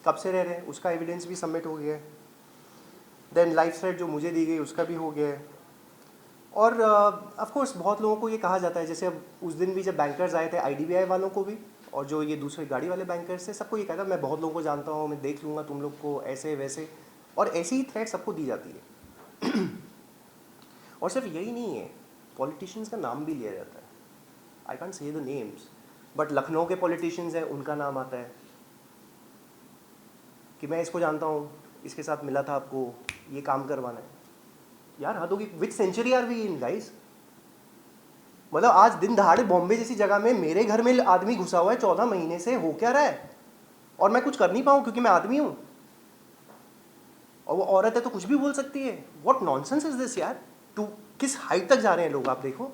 कब से रह रहे हैं उसका एविडेंस भी सबमिट हो गया है। देन लाइफ थ्रेट जो मुझे दी गई उसका भी हो गया है। और ऑफ कोर्स बहुत लोगों को ये कहा जाता है, जैसे अब उस दिन भी जब बैंकर्स आए थे IDBI वालों को भी, और जो ये दूसरे गाड़ी वाले बैंकर्स थे, सबको ये कहता मैं बहुत लोगों को जानता हूँ, मैं देख लूँगा तुम लोग को, ऐसे वैसे, और ऐसी ही थ्रेट सबको दी जाती है। और सिर्फ यही नहीं है, पॉलिटिशियंस का नाम भी लिया जाता है। I can't say the names, but Lucknow के पॉलिटिशियंस हैं, उनका नाम आता है कि मैं इसको जानता हूँ, इसके साथ मिला था आपको, ये काम करवाना है। यार हद होगी, which century are we in guys? मतलब आज दिन दहाड़े बॉम्बे जैसी जगह में मेरे घर में आदमी घुसा हुआ है 14 महीने से, हो क्या रहा है, और मैं कुछ कर नहीं पाऊँ क्योंकि मैं आदमी हूँ, और वो औरत है तो कुछ भी बोल सकती है। व्हाट नॉनसेंस इज दिस यार? टू किस हाइट तक जा रहे हैं लोग, आप देखो।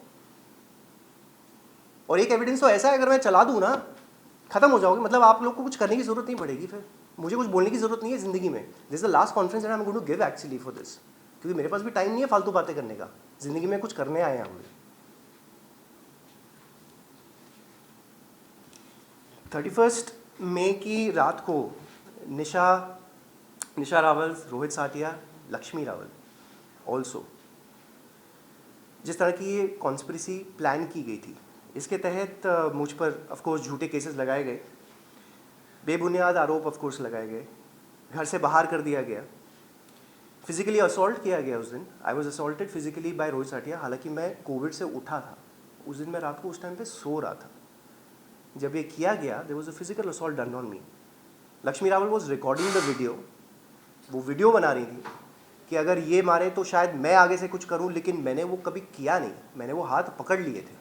और एक एविडेंस तो ऐसा है, अगर मैं चला दूँ ना, खत्म हो जाओगे, मतलब आप लोग को कुछ करने की जरूरत नहीं पड़ेगी, फिर मुझे कुछ बोलने की जरूरत नहीं है ज़िंदगी में। This is the last conference I am going to give actually for this, क्योंकि मेरे पास भी टाइम नहीं है फालतू बातें करने का, ज़िंदगी में कुछ करने आए हैं हम। 31 मई की रात को निशा रावल, रोहित साटिया, लक्ष्मी रावल ऑल्सो, जिस तरह की ये कॉन्स्पिरेसी प्लान की गई थी, इसके तहत मुझ पर ऑफकोर्स झूठे केसेस लगाए गए, बेबुनियाद आरोप ऑफकोर्स लगाए गए, घर से बाहर कर दिया गया, फिजिकली असॉल्ट किया गया। उस दिन I was assaulted physically by Rohit Satiya. हालांकि मैं कोविड से उठा था उस दिन, मैं रात को उस टाइम पे सो रहा था जब ये किया गया। There was a physical assault done on me. Lakshmi Rawal was recording the video, वो वीडियो बना रही थी कि अगर ये मारे तो शायद मैं आगे से कुछ करूं, लेकिन मैंने वो कभी किया नहीं, मैंने वो हाथ पकड़ लिए थे।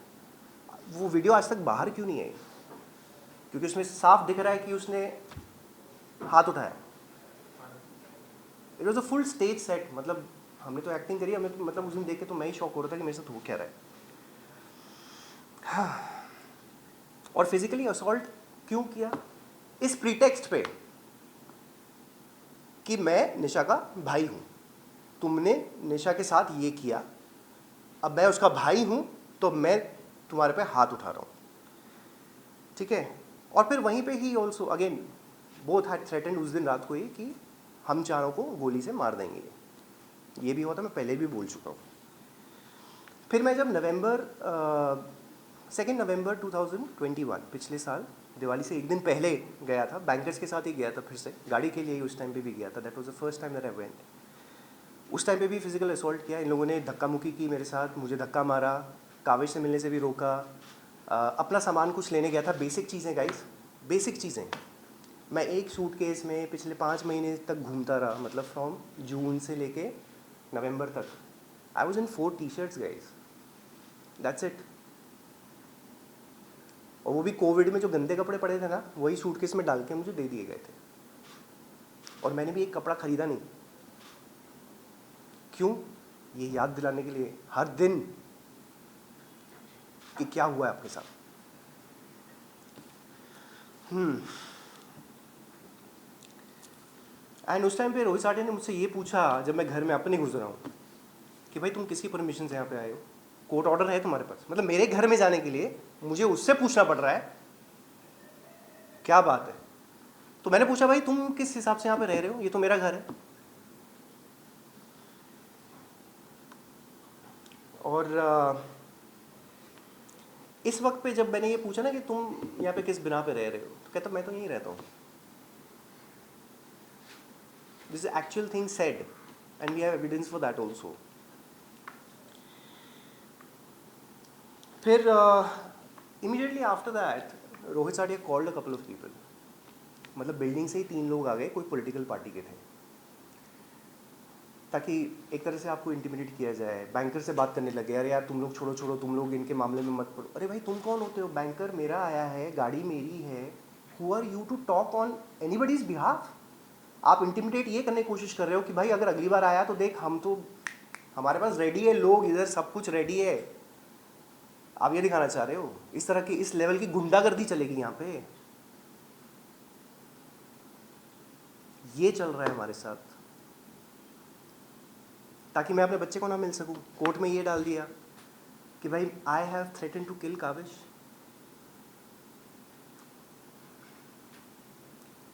वो वीडियो आज तक बाहर क्यों नहीं आई? क्योंकि उसमें साफ दिख रहा है कि उसने हाथ उठाया। It was a full stage set, मतलब हमने तो एक्टिंग करी, हमें तो मतलब उस दिन देख के तो मैं ही शॉक हो रहा था कि मेरे साथ हो क्या रहा है। हाँ। और फिजिकली असॉल्ट क्यों किया? इस प्रीटेक्स्ट पे कि मैं निशा का भाई हूँ, तुमने निशा के साथ ये किया, अब मैं उसका भाई हूँ तो मैं तुम्हारे पे हाथ उठा रहा हूँ। ठीक है। और फिर वहीं पे he also again both had threatened उस दिन रात को ही कि हम चारों को गोली से मार देंगे। ये भी होता, मैं पहले भी बोल चुका हूँ। फिर मैं जब नवंबर 2 नवंबर 2021 पिछले साल दिवाली से एक दिन पहले गया था, बैंकर्स के साथ ही गया था, फिर से गाड़ी के लिए ही उस टाइम पे भी गया था। That was the first time that I went. उस टाइम पे भी फिजिकल असॉल्ट किया, इन लोगों ने धक्का मुक्की की मेरे साथ, मुझे धक्का मारा, काविश से मिलने से भी रोका। अपना सामान कुछ लेने गया था, बेसिक चीज़ें गाइस, बेसिक चीज़ें। मैं एक सूटकेस में पिछले 5 महीने तक घूमता रहा, मतलब फ्रॉम जून से लेके नवंबर तक। I was in 4 T-shirts guys, that's it. और वो भी कोविड में जो गंदे कपड़े पड़े थे ना, वही सूटकेस में डाल के मुझे दे दिए गए थे। और मैंने भी एक कपड़ा खरीदा नहीं। क्यों? ये याद दिलाने के लिए हर दिन कि क्या हुआ है आपके साथ। एंड उस टाइम पे रोहित साठे ने मुझसे ये पूछा, जब मैं घर में अपने गुजरा हूँ, कि भाई तुम किसकी परमिशन से यहाँ पे आए हो? कोर्ट ऑर्डर है तुम्हारे पास? मतलब मेरे घर में जाने के लिए मुझे उससे पूछना पड़ रहा है, क्या बात है? तो मैंने पूछा, भाई तुम किस हिसाब से यहाँ पे रह रहे हो? ये तो मेरा घर है। और इस वक्त पे जब मैंने ये पूछा ना कि तुम यहाँ पे किस बिना पे रह रहे हो, तो कहता मैं तो यहीं रहता हूँ। This is actual thing said and we have evidence for that also. फिर immediately after that Rohit Sathiya called a couple of people. मतलब बिल्डिंग से ही 3 लोग आ गए, कोई पॉलिटिकल पार्टी के थे, ताकि एक तरह से आपको इंटिमिडेट किया जाए। बैंकर से बात करने लगे, अरे यार तुम लोग छोड़ो छोड़ो, तुम लोग इनके मामले में मत पड़ो। अरे भाई तुम कौन होते हो? बैंकर मेरा आया है, गाड़ी मेरी है, who are you to talk on anybody's behalf? आप इंटिमिडेट ये करने की कोशिश कर रहे हो कि भाई अगर अगली बार आया तो देख, हम तो, हमारे पास रेडी है लोग, इधर सब कुछ रेडी है। आप ये दिखाना चाह रहे हो? इस तरह की, इस लेवल की गुंडागर्दी चलेगी यहाँ पे? ये चल रहा है हमारे साथ, ताकि मैं अपने बच्चे को ना मिल सकूं। कोर्ट में ये डाल दिया कि भाई I have threaten to kill Kavish.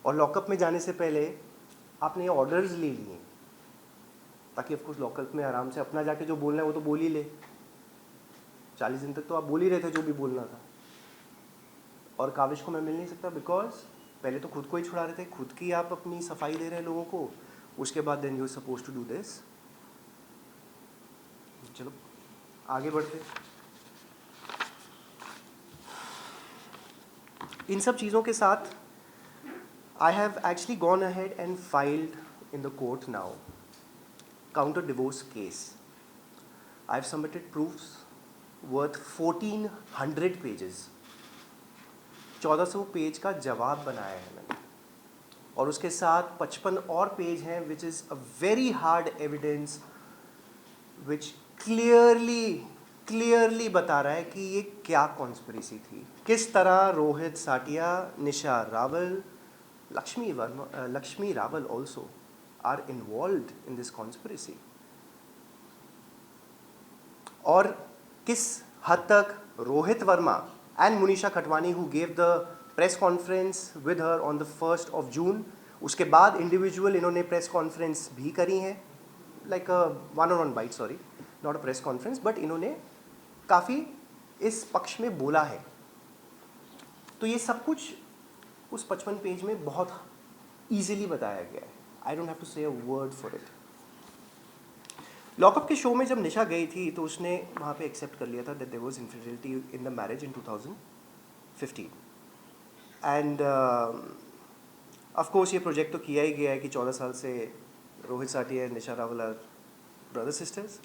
और लॉकअप में जाने से पहले आपने ये ऑर्डर्स ले लिए, ताकि ऑफकोर्स लॉकअप में आराम से अपना जाके जो बोलना है वो तो बोल ही ले। 40 दिन तक तो आप बोल ही रहे थे जो भी बोलना था। और काविश को मैं मिल नहीं सकता बिकॉज पहले तो खुद को ही छुड़ा रहे थे, खुद की आप अपनी सफाई दे रहे हैं लोगों को, उसके बाद then you suppose to do this. चलो आगे बढ़ते। इन सब चीज़ों के साथ I have actually gone ahead and filed in the court now counter divorce case. I have submitted proofs worth 1400 pages. 1400 page का जवाब बनाया है मैंने, और उसके साथ 55 और पेज हैं विच is a very hard evidence which clearly बता रहा है कि ये क्या कॉन्स्पिरेसी थी, किस तरह Rohit Satiya, Nisha Rawal, Lakshmi Rawal also are involved in this conspiracy, और किस हद तक Rohit Verma and Munisha Khatwani who gave the press conference with her on the 1st of June, उसके बाद इंडिविजुअल इन्होंने प्रेस कॉन्फ्रेंस भी करी हैं, like one on one byte, sorry not a press conference, but इन्होंने काफ़ी इस पक्ष में बोला है। तो ये सब कुछ उस 55 पेज में बहुत ईजिली बताया गया है। आई डोंट हैव टू से a word for it. Lockup के शो में जब निशा गई थी तो उसने वहाँ पे एक्सेप्ट कर लिया था that there was infidelity in the marriage in 2015 and of course ये प्रोजेक्ट तो किया ही गया है कि 14 साल से Rohit Satiya and Nisha Rawal are brother sisters,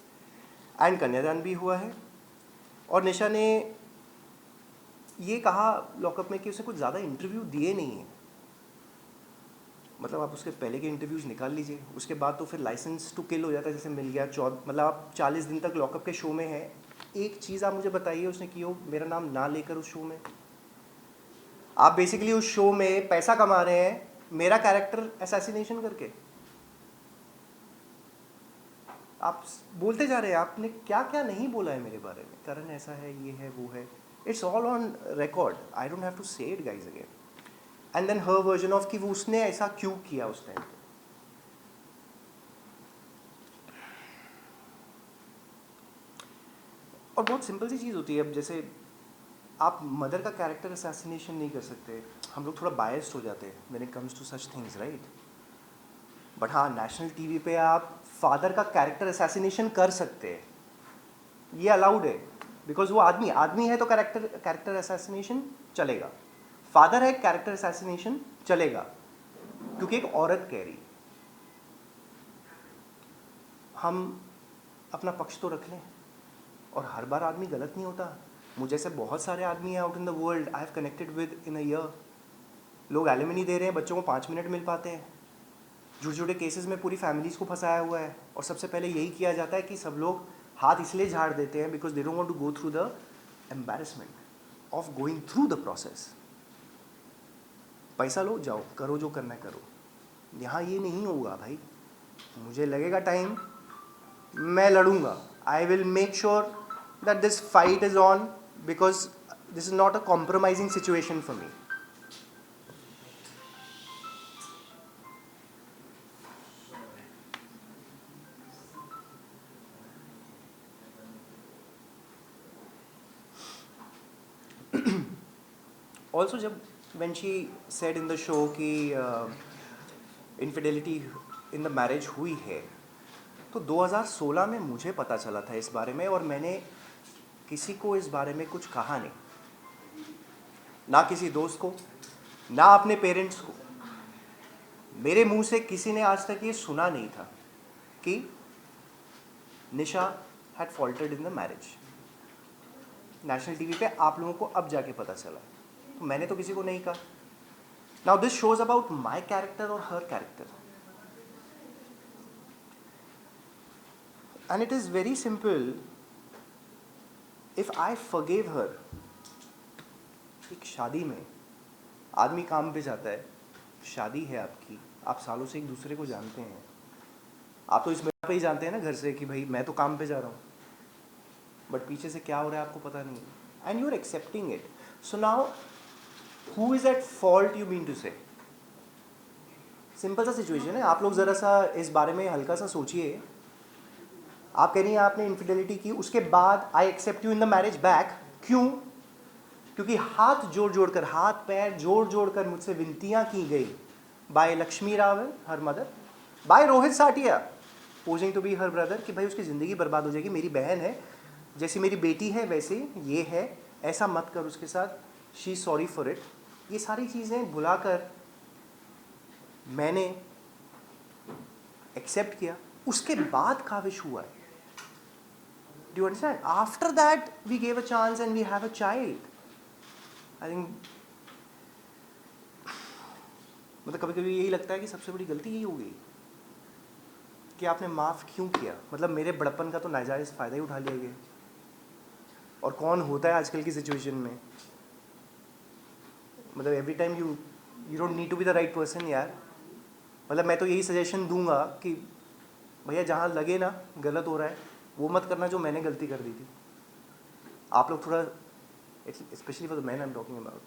and कन्यादान भी हुआ है। और निशा ने ये कहा लॉकअप में कि उसने कुछ ज़्यादा इंटरव्यू दिए नहीं हैं। मतलब आप उसके पहले के इंटरव्यूज़ निकाल लीजिए, उसके बाद तो फिर लाइसेंस टू किल हो जाता है, जैसे मिल गया। मतलब आप 40 दिन तक लॉकअप के शो में हैं। एक चीज़ आप मुझे बताइए उसने की हो मेरा नाम ना लेकर उस शो में। आप बेसिकली उस शो में पैसा कमा रहे हैं मेरा कैरेक्टर असैसिनेशन करके। आप बोलते जा रहे हैं आपने क्या क्या नहीं बोला है मेरे बारे में, करण ऐसा है, ये है, वो है, it's all on record. I don't have to say it guys again. And then her version of कि वो उसने ऐसा क्यों किया उस टाइम पे। और बहुत सिंपल सी चीज़ होती है, अब जैसे आप मदर का कैरेक्टर असैसिनेशन नहीं कर सकते, हम लोग थोड़ा बायस्ड हो जाते हैं when it comes to such things, right. But हाँ, नेशनल टीवी पे आप फादर का कैरेक्टर असैसिनेशन कर सकते हैं, ये अलाउड है, बिकॉज वो आदमी है तो कैरेक्टर असैसिनेशन चलेगा। फादर है, कैरेक्टर असैसिनेशन चलेगा, क्योंकि एक औरत कह रही। हम अपना पक्ष तो रख लें, और हर बार आदमी गलत नहीं होता। मुझे ऐसे बहुत सारे आदमी हैं out in the world I have connected with in a year, लोग एलिमनी दे रहे हैं, बच्चों को 5 मिनट मिल पाते हैं, छोटे छोटे केसेस में पूरी फैमिलीज़ को फंसाया हुआ है। और सबसे पहले यही किया जाता है कि सब लोग हाथ इसलिए झाड़ देते हैं because they don't want to go through the embarrassment of going through the process. पैसा लो, जाओ, करो जो करना है करो। यहाँ ये नहीं होगा भाई, मुझे लगेगा टाइम, मैं लड़ूंगा। I will make sure that this fight is on, because this is not a compromising situation for me. Also जब when she said in the show कि इनफिडेलिटी इन द मैरिज हुई है, तो 2016 में मुझे पता चला था इस बारे में, और मैंने किसी को इस बारे में कुछ कहा नहीं, ना किसी दोस्त को, ना अपने पेरेंट्स को। मेरे मुंह से किसी ने आज तक ये सुना नहीं था कि Nisha had faulted in the marriage. National TV पे आप लोगों को अब जाके पता चला, तो मैंने तो किसी को नहीं कहा। Now this shows about my character और her character, and it is very simple. If I forgive her, एक शादी में आदमी काम पे जाता है, शादी है आपकी, आप सालों से एक दूसरे को जानते हैं, आप तो इस बात पे ही जानते हैं ना घर से कि भाई मैं तो काम पे जा रहा हूँ, बट पीछे से क्या हो रहा है आपको पता नहीं, and you are accepting it. So now who is at fault, you mean to say? Simple सा सिचुएशन है, आप लोग ज़रा सा इस बारे में हल्का सा सोचिए। आप कह रही हैं आपने इनफिडेलिटी की, उसके बाद I accept you in the marriage back, क्यों? क्योंकि हाथ पैर जोड़ जोड़ कर मुझसे विनतियाँ की गई by Lakshmi Rawal her mother, by Rohit Satiya posing to be her brother, कि भाई उसकी ज़िंदगी बर्बाद हो जाएगी, मेरी बहन है, जैसी मेरी बेटी है वैसे ये है, ऐसा मत कर उसके साथ, शी सॉरी फॉर इट। ये सारी चीज़ें भुलाकर मैंने एक्सेप्ट किया, उसके बाद काविश हुआ है। Do you understand? After that, we gave a chance and we have a child. I think मतलब कभी कभी यही लगता है कि सबसे बड़ी गलती यही हो गई कि आपने माफ़ क्यों किया। मतलब मेरे बड़प्पन का तो नाजायज़ फ़ायदा ही उठा लिया गया। और कौन होता है आजकल की सिचुएशन में, मतलब every time you don't need to be the right person यार। मतलब मैं तो यही सजेशन दूंगा कि भैया जहाँ लगे ना गलत हो रहा है, वो मत करना जो मैंने गलती कर दी थी। आप लोग थोड़ा, specially for the man I am talking about,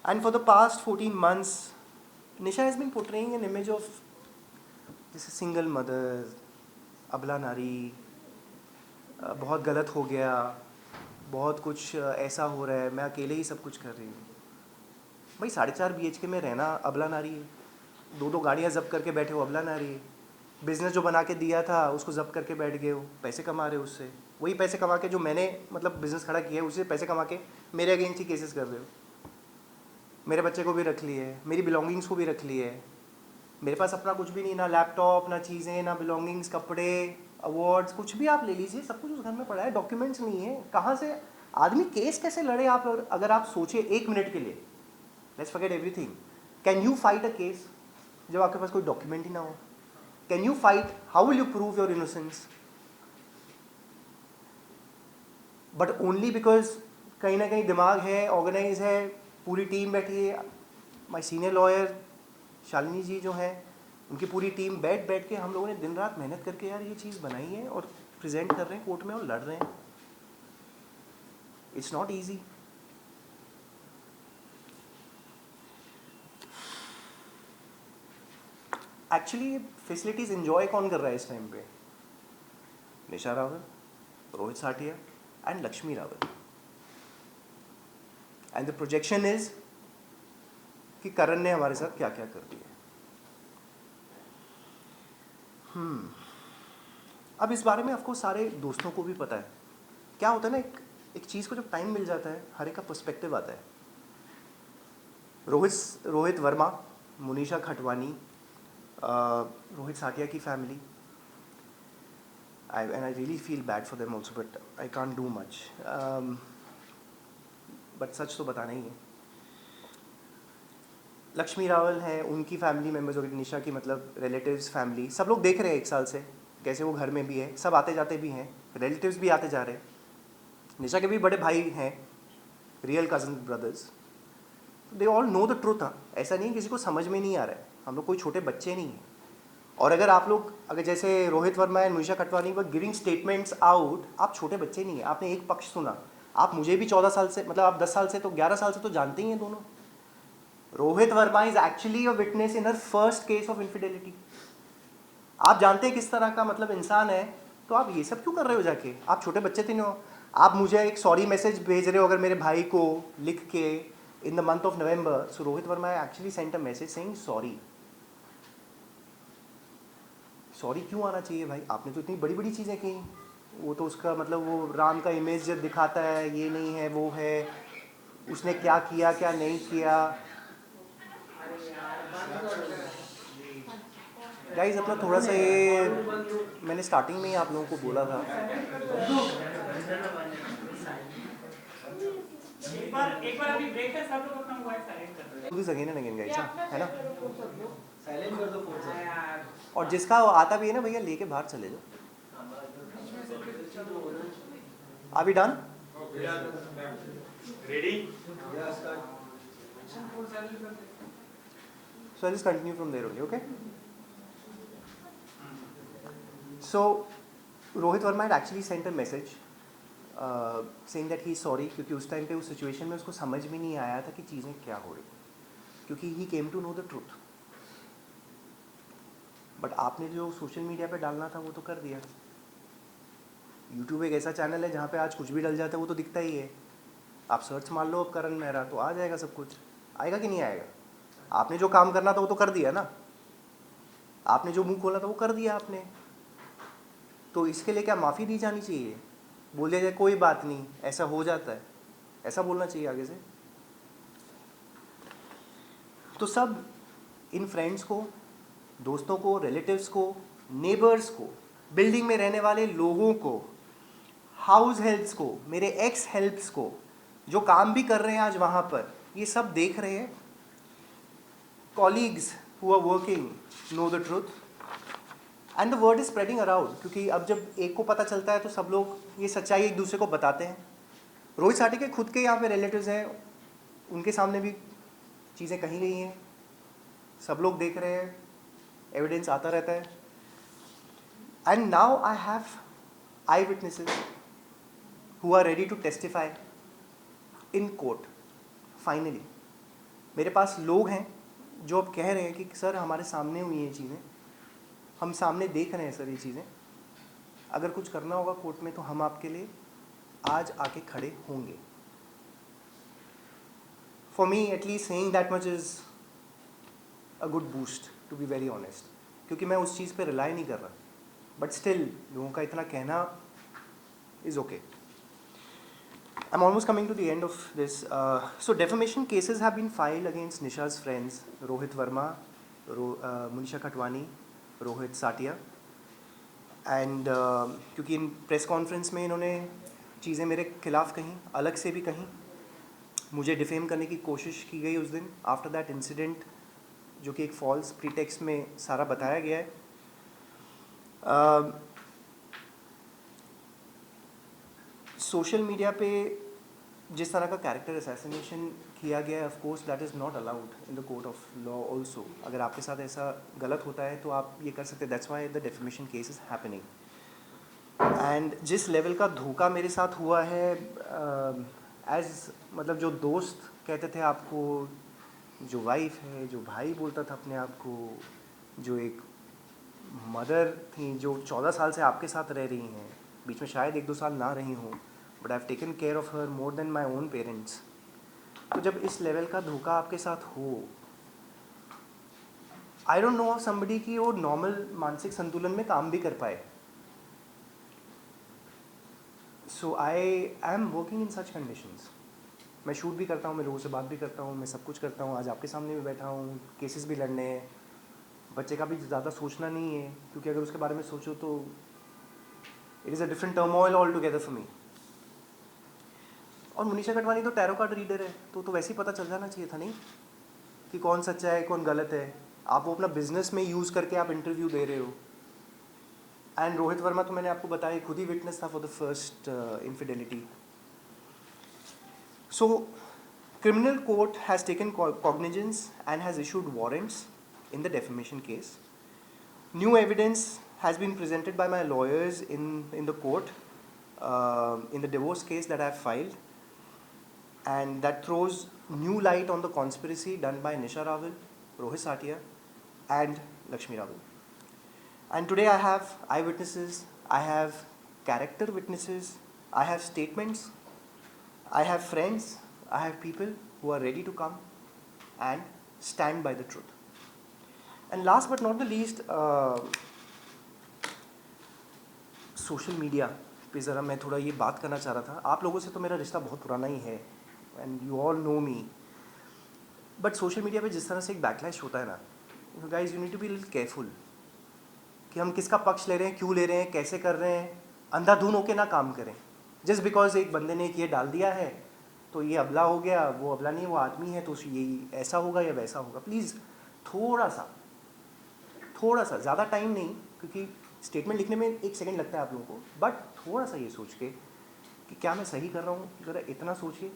and for the past 14 months Nisha has been portraying an image of जैसे सिंगल मदर, अबला नारी, बहुत गलत हो गया, बहुत कुछ ऐसा हो रहा है, मैं अकेले ही सब कुछ कर रही हूँ। भाई 4.5 BHK में रहना अबला नारी है, 2 गाड़ियाँ जब्त करके बैठे हो अबला नारी है, बिज़नेस जो बना के दिया था उसको जब्त करके बैठ गए हो, पैसे कमा रहे हो उससे, वही पैसे कमा के जो मैंने मतलब बिज़नेस खड़ा किया है उससे पैसे कमा के मेरे अगेंस्ट ही केसेस कर रहे हो। मेरे बच्चे को भी रख लिए, मेरी बिलोंगिंग्स को भी रख लिए, मेरे पास अपना कुछ भी नहीं, ना लैपटॉप, ना चीज़ें, ना बिलोंगिंग्स, कपड़े, अवार्ड्स, कुछ भी आप ले लीजिए, सब कुछ उस घर में पड़ा है, डॉक्यूमेंट्स नहीं है। कहाँ से आदमी केस कैसे लड़े आप? अगर आप सोचिए 1 मिनट के लिए, let's forget everything, can you fight a case जब आपके पास कोई डॉक्यूमेंट ही ना हो? Can you fight? How will you prove your innocence? But only because कहीं ना कहीं दिमाग है, ऑर्गेनाइज है, पूरी टीम बैठी है, माई सीनियर लॉयर शालिनी जी जो हैं, उनकी पूरी टीम बैठ के हम लोगों ने दिन रात मेहनत करके यार ये चीज़ बनाई है और प्रेजेंट कर रहे हैं कोर्ट में और लड़ रहे हैं। It's not easy. Actually facilities enjoy कौन कर रहा है इस टाइम पे? Nisha Rawal, Rohit Satiya and Lakshmi Rawal. And the projection is कि करण ने हमारे साथ क्या क्या कर दिया। अब इस बारे में आपको सारे दोस्तों को भी पता है। क्या होता है ना, एक चीज़ को जब टाइम मिल जाता है, हर एक का पर्सपेक्टिव आता है। रोहित वर्मा, मुनीषा खटवानी, रोहित साटिया की family, and I really feel bad for them also, but I can't do much. But सच तो बताना ही है। लक्ष्मी रावल हैं, उनकी फैमिली मेम्बर्स हो गए, निशा की मतलब रिलेटिव्स, फैमिली, सब लोग देख रहे हैं 1 साल से कैसे वो घर में भी है, सब आते जाते भी हैं, रिलेटिव्स भी आते जा रहे हैं। निशा के भी बड़े भाई हैं, real cousin brothers, they all know the truth. ऐसा नहीं है किसी को समझ में नहीं आ रहा है, हम लोग कोई छोटे बच्चे नहीं हैं। और अगर जैसे Rohit Verma and Munisha Khatwani were giving statements out, आप छोटे बच्चे नहीं हैं, आपने एक पक्ष सुना। आप मुझे भी 14 साल से, मतलब आप 10 साल से तो 11 साल से तो जानते ही हैं दोनों। Rohit Verma is actually a witness in her first case of infidelity. आप जानते हैं किस तरह का मतलब इंसान है, तो आप ये सब क्यों कर रहे हो जाके? आप छोटे बच्चे तो नहीं हो। आप मुझे एक सॉरी मैसेज भेज रहे हो अगर मेरे भाई को लिख के in the month of November. So Rohit Verma actually sent a message saying sorry. Sorry क्यों आना चाहिए भाई? आपने तो इतनी बड़ी बड़ी चीज़ें की। वो तो उसका मतलब वो राम का इमेज जब दिखाता है, ये नहीं है वो है, उसने क्या किया क्या नहीं किया। गाइस अपना थोड़ा सा ये, मैंने स्टार्टिंग में ही आप लोगों को बोला था। एक बार अभी ब्रेक है, सब लोग अपना मोबाइल साइलेंट कर दो। This again and again guys, है ना? साइलेंट कर दो फोन से यार। और जिसका आता भी है ना भैया, लेके बाहर चले जाओ। अभी done? Ready? So I'll just continue from there only, okay? So Rohit Verma had actually sent a message saying that he is sorry, क्योंकि उस टाइम पे उस सिचुएशन में उसको समझ में नहीं आया था कि चीज़ें क्या हो रही, क्योंकि he came to know the truth. But आपने जो सोशल मीडिया पे डालना था वो तो कर दिया। यूट्यूब एक ऐसा चैनल है जहाँ पे आज कुछ भी डल जाता है वो तो दिखता ही है। आप सर्च मार लो अब करण मेहरा तो आ जाएगा सब कुछ। आएगा कि नहीं आएगा? आपने जो काम करना था वो तो कर दिया ना, आपने जो मुंह खोला था वो कर दिया आपने। तो इसके लिए क्या माफ़ी दी जानी चाहिए? बोल दिया जाए कोई बात नहीं, ऐसा हो जाता है, ऐसा बोलना चाहिए आगे से? तो सब इन फ्रेंड्स को, दोस्तों को, रिलेटिव्स को, नेबर्स को, बिल्डिंग में रहने वाले लोगों को, हाउस हेल्प्स को, मेरे एक्स हेल्प्स को, जो काम भी कर रहे हैं आज वहाँ पर, ये सब देख रहे हैं। Colleagues who are working know the truth and the word is spreading around, क्योंकि अब जब एक को पता चलता है तो सब लोग ये सच्चाई एक दूसरे को बताते हैं। रोहित साटी के खुद के यहाँ पे रिलेटिव्स हैं, उनके सामने भी चीज़ें कही गई हैं, सब लोग देख रहे हैं, एविडेंस आता रहता है। And now I have I witnesses who are ready to testify in court. Finally मेरे पास लोग हैं जो अब कह रहे हैं कि सर हमारे सामने हुई हैं चीज़ें, हम सामने देख रहे हैं सर ये चीज़ें, अगर कुछ करना होगा कोर्ट में तो हम आपके लिए आज आके खड़े होंगे। For me at least saying that much is a good boost, to be very honest, क्योंकि मैं उस चीज़ पे रिलाई नहीं कर रहा, बट स्टिल लोगों का इतना कहना is okay. I'm almost coming to the end of this. So defamation cases have been filed against Nisha's friends, Rohit Verma, Munisha Khatwani, Rohit Satia. And क्योंकि इन प्रेस कॉन्फ्रेंस में इन्होंने चीज़ें मेरे खिलाफ कहीं, अलग से भी कहीं, मुझे डिफेम करने की कोशिश की गई उस दिन आफ्टर दैट इंसिडेंट, जो कि एक फॉल्स प्रीटेक्स्ट में सारा बताया गया है। सोशल मीडिया पे जिस तरह का कैरेक्टर असैसिनेशन किया गया है, of course that is not allowed in the court of law also. अगर आपके साथ ऐसा गलत होता है तो आप ये कर सकते हैं, that's why the defamation case is happening. And जिस लेवल का धोखा मेरे साथ हुआ है, एज मतलब जो दोस्त कहते थे आपको, जो वाइफ है, जो भाई बोलता था अपने आप को, जो एक मदर थी जो 14 साल से आपके साथ रह रही हैं, बीच में शायद 1-2 साल ना रही हूँ, but I have taken care of her more than my own parents. तो जब इस लेवल का धोखा आपके साथ हो, I don't know of somebody कि वो नॉर्मल मानसिक संतुलन में काम भी कर पाए। So I am working in such conditions. मैं शूट भी करता हूँ, मैं लोगों से बात भी करता हूँ, मैं सब कुछ करता हूँ, आज आपके सामने भी बैठा हूँ, केसेस भी लड़ने हैं। बच्चे का भी ज़्यादा सोचना नहीं है, क्योंकि अगर उसके बारे में सोचो तो it is a different turmoil all together for me. और मुनीषा कटवानी तो टैरो कार्ड रीडर है, तो वैसे ही पता चल जाना चाहिए था नहीं कि कौन सच्चा है कौन गलत है। आप वो अपना बिजनेस में यूज़ करके आप इंटरव्यू दे रहे हो। एंड रोहित वर्मा तो मैंने आपको बताया, खुद ही विटनेस था for the first infidelity. So criminal court has taken cognizance and has issued warrants in the defamation case. New evidence has been presented by my lawyers in the court in the divorce case that I have filed, and that throws new light on the conspiracy done by Nisha Rawal, Rohit Satia, and Lakshmi Rawal. And today I have eyewitnesses, I have character witnesses, I have statements, I have friends, I have people who are ready to come and stand by the truth. And last but not the least, social media पे ज़रा मैं थोड़ा ये बात करना चाह रहा था। आप लोगों से तो मेरा रिश्ता बहुत पुराना ही है, and you all know me, but social media पे जिस तरह से एक बैकलैश होता है ना, guys you need to be little careful कि हम किसका पक्ष ले रहे हैं, क्यों ले रहे हैं, कैसे कर रहे हैं। अंधाधुन होके ना काम करें। जस्ट बिकॉज एक बंदे ने एक ये डाल दिया है तो ये अबला हो गया, वो अबला नहीं, वो आदमी है तो ये ऐसा होगा या वैसा होगा। प्लीज़ थोड़ा सा ज़्यादा टाइम नहीं, क्योंकि स्टेटमेंट लिखने में 1 सेकंड लगता है आप लोगों को, बट थोड़ा सा ये सोच के कि क्या मैं सही कर रहा हूँ, ज़रा इतना सोचिए।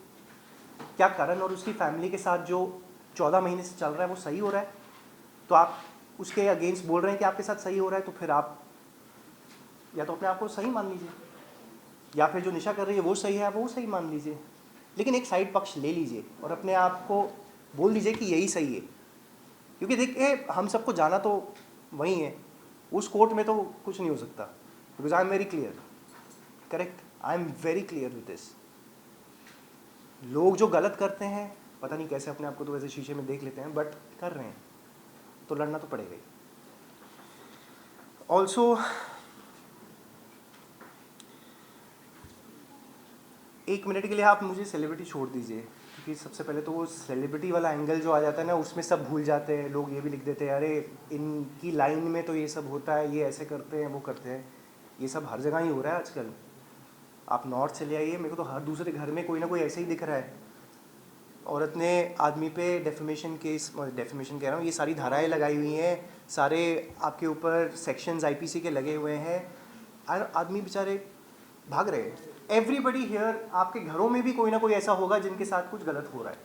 क्या करण और उसकी फैमिली के साथ जो 14 महीने से चल रहा है वो सही हो रहा है? तो आप उसके अगेंस्ट बोल रहे हैं कि आपके साथ सही हो रहा है, तो फिर आप या तो अपने आप को सही मान लीजिए, या फिर जो निशा कर रही है वो सही है, आप वो सही मान लीजिए, लेकिन एक साइड पक्ष ले लीजिए और अपने आप को बोल दीजिए कि यही सही है। क्योंकि देखिए, हम सबको जाना तो वही है, उस कोर्ट में तो कुछ नहीं हो सकता, because I am very clear, correct, I am very clear with this. लोग जो गलत करते हैं, पता नहीं कैसे अपने आप को तो वैसे शीशे में देख लेते हैं, बट कर रहे हैं तो लड़ना तो पड़ेगा ही। ऑल्सो 1 मिनट के लिए आप मुझे सेलिब्रिटी छोड़ दीजिए, क्योंकि सबसे पहले तो वो सेलिब्रिटी वाला एंगल जो आ जाता है ना, उसमें सब भूल जाते हैं लोग। ये भी लिख देते हैं, अरे इनकी लाइन में तो ये सब होता है, ये ऐसे करते हैं, वो करते हैं। ये सब हर जगह ही हो रहा है आजकल। आप नॉर्थ चले आइए, मेरे को तो हर दूसरे घर में कोई ना कोई ऐसे ही दिख रहा है। औरत ने आदमी पे डेफेमेशन केस, डेफेमेशन कह रहा हूँ, ये सारी धाराएँ लगाई हुई हैं, सारे आपके ऊपर सेक्शंस IPC के लगे हुए हैं, और आदमी बेचारे भाग रहे हैं। एवरीबडी हियर, आपके घरों में भी कोई ना कोई ऐसा होगा जिनके साथ कुछ गलत हो रहा है।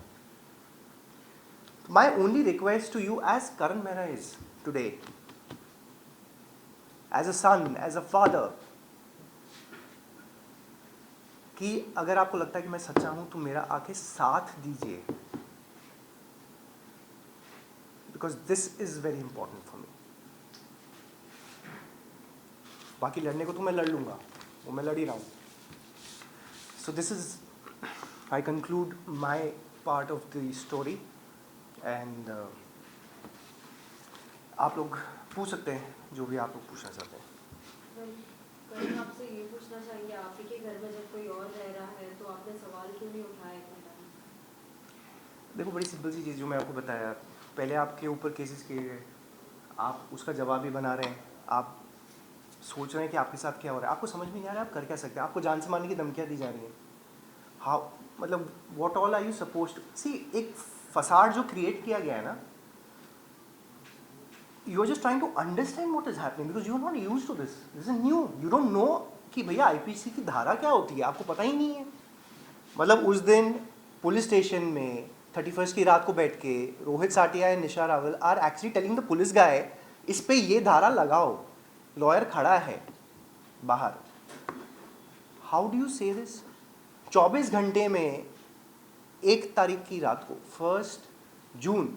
My only request to you as Karan Mehra is today, as a son, as a father, कि अगर आपको लगता है कि मैं सच्चा हूं तो मेरा आके साथ दीजिए, because this is very important for me. बाकी लड़ने को तो मैं लड़ लूंगा, वो मैं लड़ ही रहा हूं। So this is, I conclude my part of the story, and आप लोग पूछ सकते हैं जो भी आप लोग पूछना चाहते हैं। करण, आपसे ये पूछना चाहेंगे, आप ही के घर में जब कोई और रह रहा है तो आपने सवाल क्यों नहीं उठाया इतने टाइम? देखो, बड़ी सिंपल सी चीज़ जो मैं आपको बताया, पहले आपके ऊपर केसेस किए गए, आप उसका जवाब भी बना रहे हैं, आप सोच रहे हैं कि आपके साथ क्या हो रहा है, आपको समझ में नहीं आ रहा है आप कर क्या सकते हैं, आपको जान से मारने की धमकियाँ दी जा रही हैं। हाउ, मतलब what all are you supposed to see? एक फसाड जो क्रिएट किया गया है ना, you are just trying to understand what is happening, because you are not used to this is new, you don't know कि भैया IPC की धारा क्या होती है, आपको पता ही नहीं है। मतलब उस दिन पुलिस स्टेशन में 31st की रात को बैठ के Rohit Satiya and Nisha Rawal are actually telling the police guy, इस पे ये धारा लगाओ, लॉयर खड़ा है बाहर। How do you say this? 24 घंटे में 1 तारीख की रात को 1 जून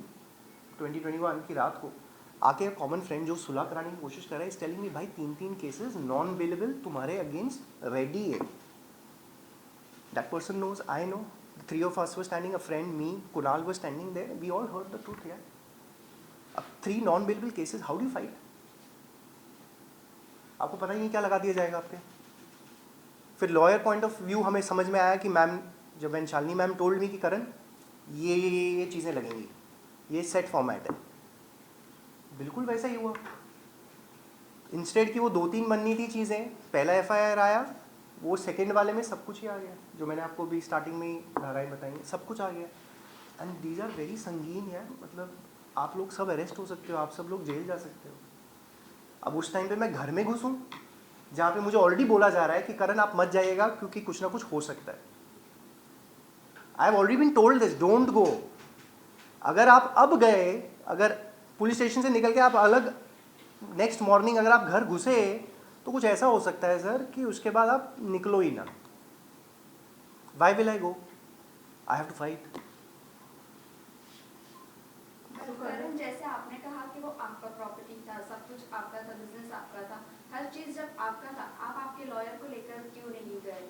2021 की रात को आके कॉमन फ्रेंड जो सुलह कराने की कोशिश कर रहा है इज टेलिंग मी भाई 3 केसेस नॉन बेलेबल तुम्हारे अगेंस्ट रेडी है. That person knows, I know, 3 of us were standing, a friend, me, Kunal was standing there, we all heard the truth. Yeah, अब 3 non bailable cases, how do fight? आपको पता ही नहीं क्या लगा दिया जाएगा आपके. फिर लॉयर पॉइंट ऑफ व्यू हमें समझ में आया कि मैम, जब when Shalini ma'am told me कि करण ये चीज़ें लगेंगी, ये सेट फॉर्मेट है, बिल्कुल वैसा ही हुआ. इंस्टेड कि वो 2-3 बननी थी चीज़ें, पहला FIR आया, वो सेकंड वाले में सब कुछ ही आ गया, जो मैंने आपको भी स्टार्टिंग में ही धाराएँ बताई, सब कुछ आ गया. एंड दीज आर वेरी संगीन यार, मतलब आप लोग सब अरेस्ट हो सकते हो, आप सब लोग जेल जा सकते हो. अब उस टाइम पे मैं घर में घुसूँ जहाँ पे मुझे ऑलरेडी बोला जा रहा है कि करण आप मत जाइएगा क्योंकि कुछ ना कुछ हो सकता है. I have already been told this, don't go. अगर आप अब गए, अगर पुलिस स्टेशन से निकल के आप अलग नेक्स्ट मॉर्निंग अगर आप घर घुसे तो कुछ ऐसा हो सकता है सर कि उसके बाद आप निकलो ही ना. Why will I go? I have to fight. Karan, जैसे आपने कहा कि वो आपका प्रॉपर्टी था, सब कुछ आपका था, बिजनेस आपका था, हर चीज जब आपका था, आप आपके लॉयर को लेकर क्यों नहीं गए?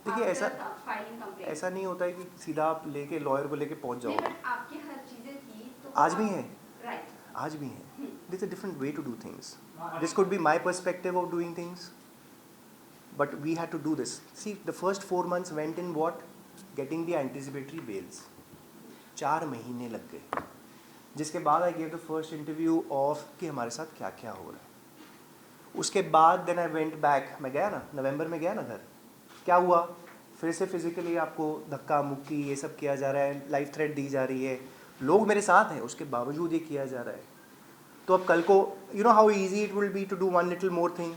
देखिए, ऐसा फाइलिंग कंप्लेंट. ऐसा नहीं होता है कि सीधा आप लेके लॉयर को लेके पहुंच नहीं, जाओ. बट आपकी हर चीजें थी तो आज भी हैं, राइट. आज भी हैं. This a different way to do things. This could be my perspective of doing things, but we had to do this. See, the first 4 months went in what? Getting the anticipatory bails. 4 महीने लग गए, जिसके बाद I gave the first interview of कि हमारे साथ क्या क्या हो रहा है. उसके बाद then I went back, मैं गया ना, नवंबर में गया ना घर. क्या हुआ? फिर से फिजिकली आपको धक्का मुक्की ये सब किया जा रहा है, लाइफ थ्रेट दी जा रही है, लोग मेरे साथ हैं, उसके बावजूद ये किया जा रहा है. तो अब कल को you know how easy it will be to do one little more thing.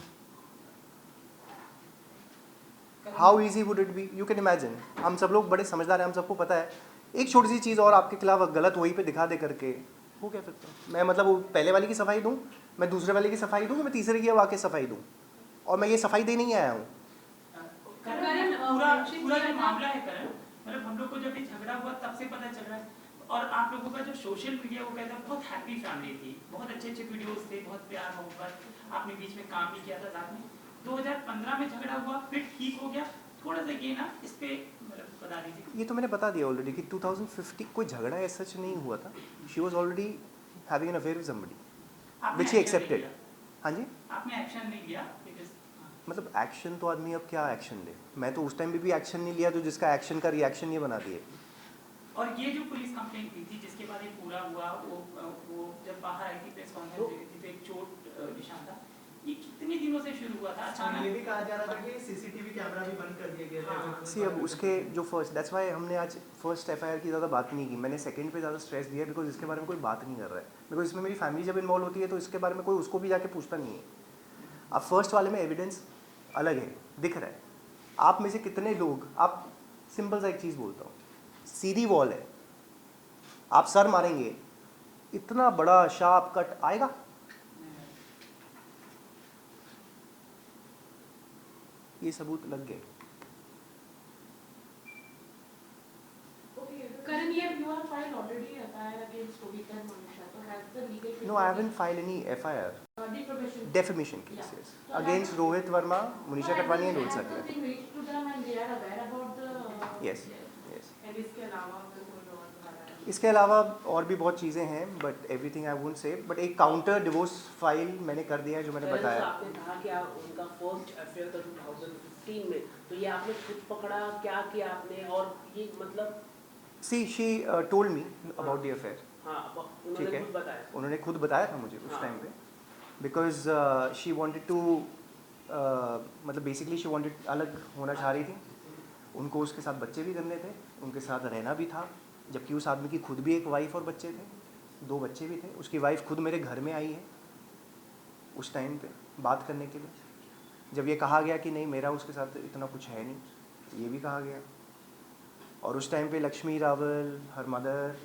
How easy would it be? You can imagine. हम सब लोग बड़े समझदार हैं, हम सबको पता है एक छोटी सी चीज़ और आपके खिलाफ गलत वहीं पे दिखा दे करके हो क्या फिर. मैं मतलब वो पहले वाले की सफाई दूँ, मैं दूसरे वाले की सफाई दूँ, मैं तीसरे की अब आके सफाई दूँ, और मैं ये सफाई देने ही आया हूँ. करण, पूरा पूरा जो मामला है करण, मतलब हम लोग को जब ये झगड़ा हुआ तब से पता चल रहा है. और आप लोगों का जो सोशल मीडिया वो कहता है बहुत हैप्पी फैमिली थी, बहुत अच्छे अच्छे वीडियोस थे, बहुत प्यार मोहब्बत, आपने बीच में काम भी किया था साथ में. 2015 में झगड़ा हुआ, फिर ठीक हो गया. थोड़ा सा ये ना इस पे मतलब बता दीजिए. ये तो मैंने बता दिया ऑलरेडी कि 2015 कोई झगड़ा ऐसा सच नहीं हुआ था. She was already having an affair with somebody आपने विच ही action नहीं एक्सेप्टेड. लिया. हाँ जी, आपने एक्शन नहीं लिया because, मतलब एक्शन तो आदमी अब क्या एक्शन ले. मैं तो उस टाइम पे भी एक्शन नहीं लिया, तो जिसका एक्शन का रिएक्शन ये बना दिए. और ये जो पुलिस कंप्लेंट की थी जिसके बाद ये पूरा हुआ, वो जब बाहर आई थी प्रेस कॉन्फ्रेंस में थी तो एक चोट निशान था, ये कितने दिनों से शुरू हुआ था? ये अचानक भी कहा जा रहा था कि सीसीटीवी कैमरा भी बंद कर दिया गया था. हाँ. सी अब उसके जो फर्स्ट, दैट्स वाई हमने आज फर्स्ट FIR की ज़्यादा बात नहीं की. मैंने सेकंड पे ज़्यादा स्ट्रेस दिया बिकॉज इसके बारे में कोई बात नहीं कर रहा है. बिकॉज इसमें मेरी फैमिली जब इन्वॉल्व होती है तो इसके बारे में कोई उसको भी जाके पूछता नहीं है. अब फर्स्ट वाले में एविडेंस अलग है, दिख रहा है. आप में से कितने लोग, आप सिंपल सा एक चीज़ बोलता हूँ, सीधी वॉल है, आप सर मारेंगे, इतना बड़ा शार्प कट आएगा? ये सबूत लग गए. Karan, you have filed already FIR against Rohit and Manisha. So has the legal No, I haven't filed any FIR. defamation. Defamation cases against Rohit Verma, Monisha Katwani and Rohit Has Satia. the thing reached to them and they are aware about the... Yes, yes. And इसके अलावा फिर कोई और तुम्हारा है? इसके अलावा और भी बहुत चीज़ें हैं, but everything I won't say. But एक काउंटर डिवोर्स फाइल मैंने कर दिया है, जो मैंने पहले तो बताया. आपने कहा कि आप उनका फर्स्ट अफेयर था 2015 में, तो ये आपने खुद पकड़ा, क्या किया आपने, और ये मतलब see she told me about the affair. हाँ ठीक उन्होंने है, खुद बताया. उन्होंने खुद बताया था मुझे उस हाँ. टाइम पे, बिकॉज शी वांटेड टू मतलब बेसिकली शी वांटेड, अलग होना चाह रही थी. उनको उसके साथ बच्चे भी करने थे, उनके साथ रहना भी था, जबकि उस आदमी की खुद भी एक वाइफ और बच्चे थे, 2 बच्चे भी थे. उसकी वाइफ खुद मेरे घर में आई है उस टाइम पे बात करने के लिए, जब ये कहा गया कि नहीं मेरा उसके साथ इतना कुछ है नहीं, ये भी कहा गया. और उस टाइम पे Lakshmi Rawal, her mother,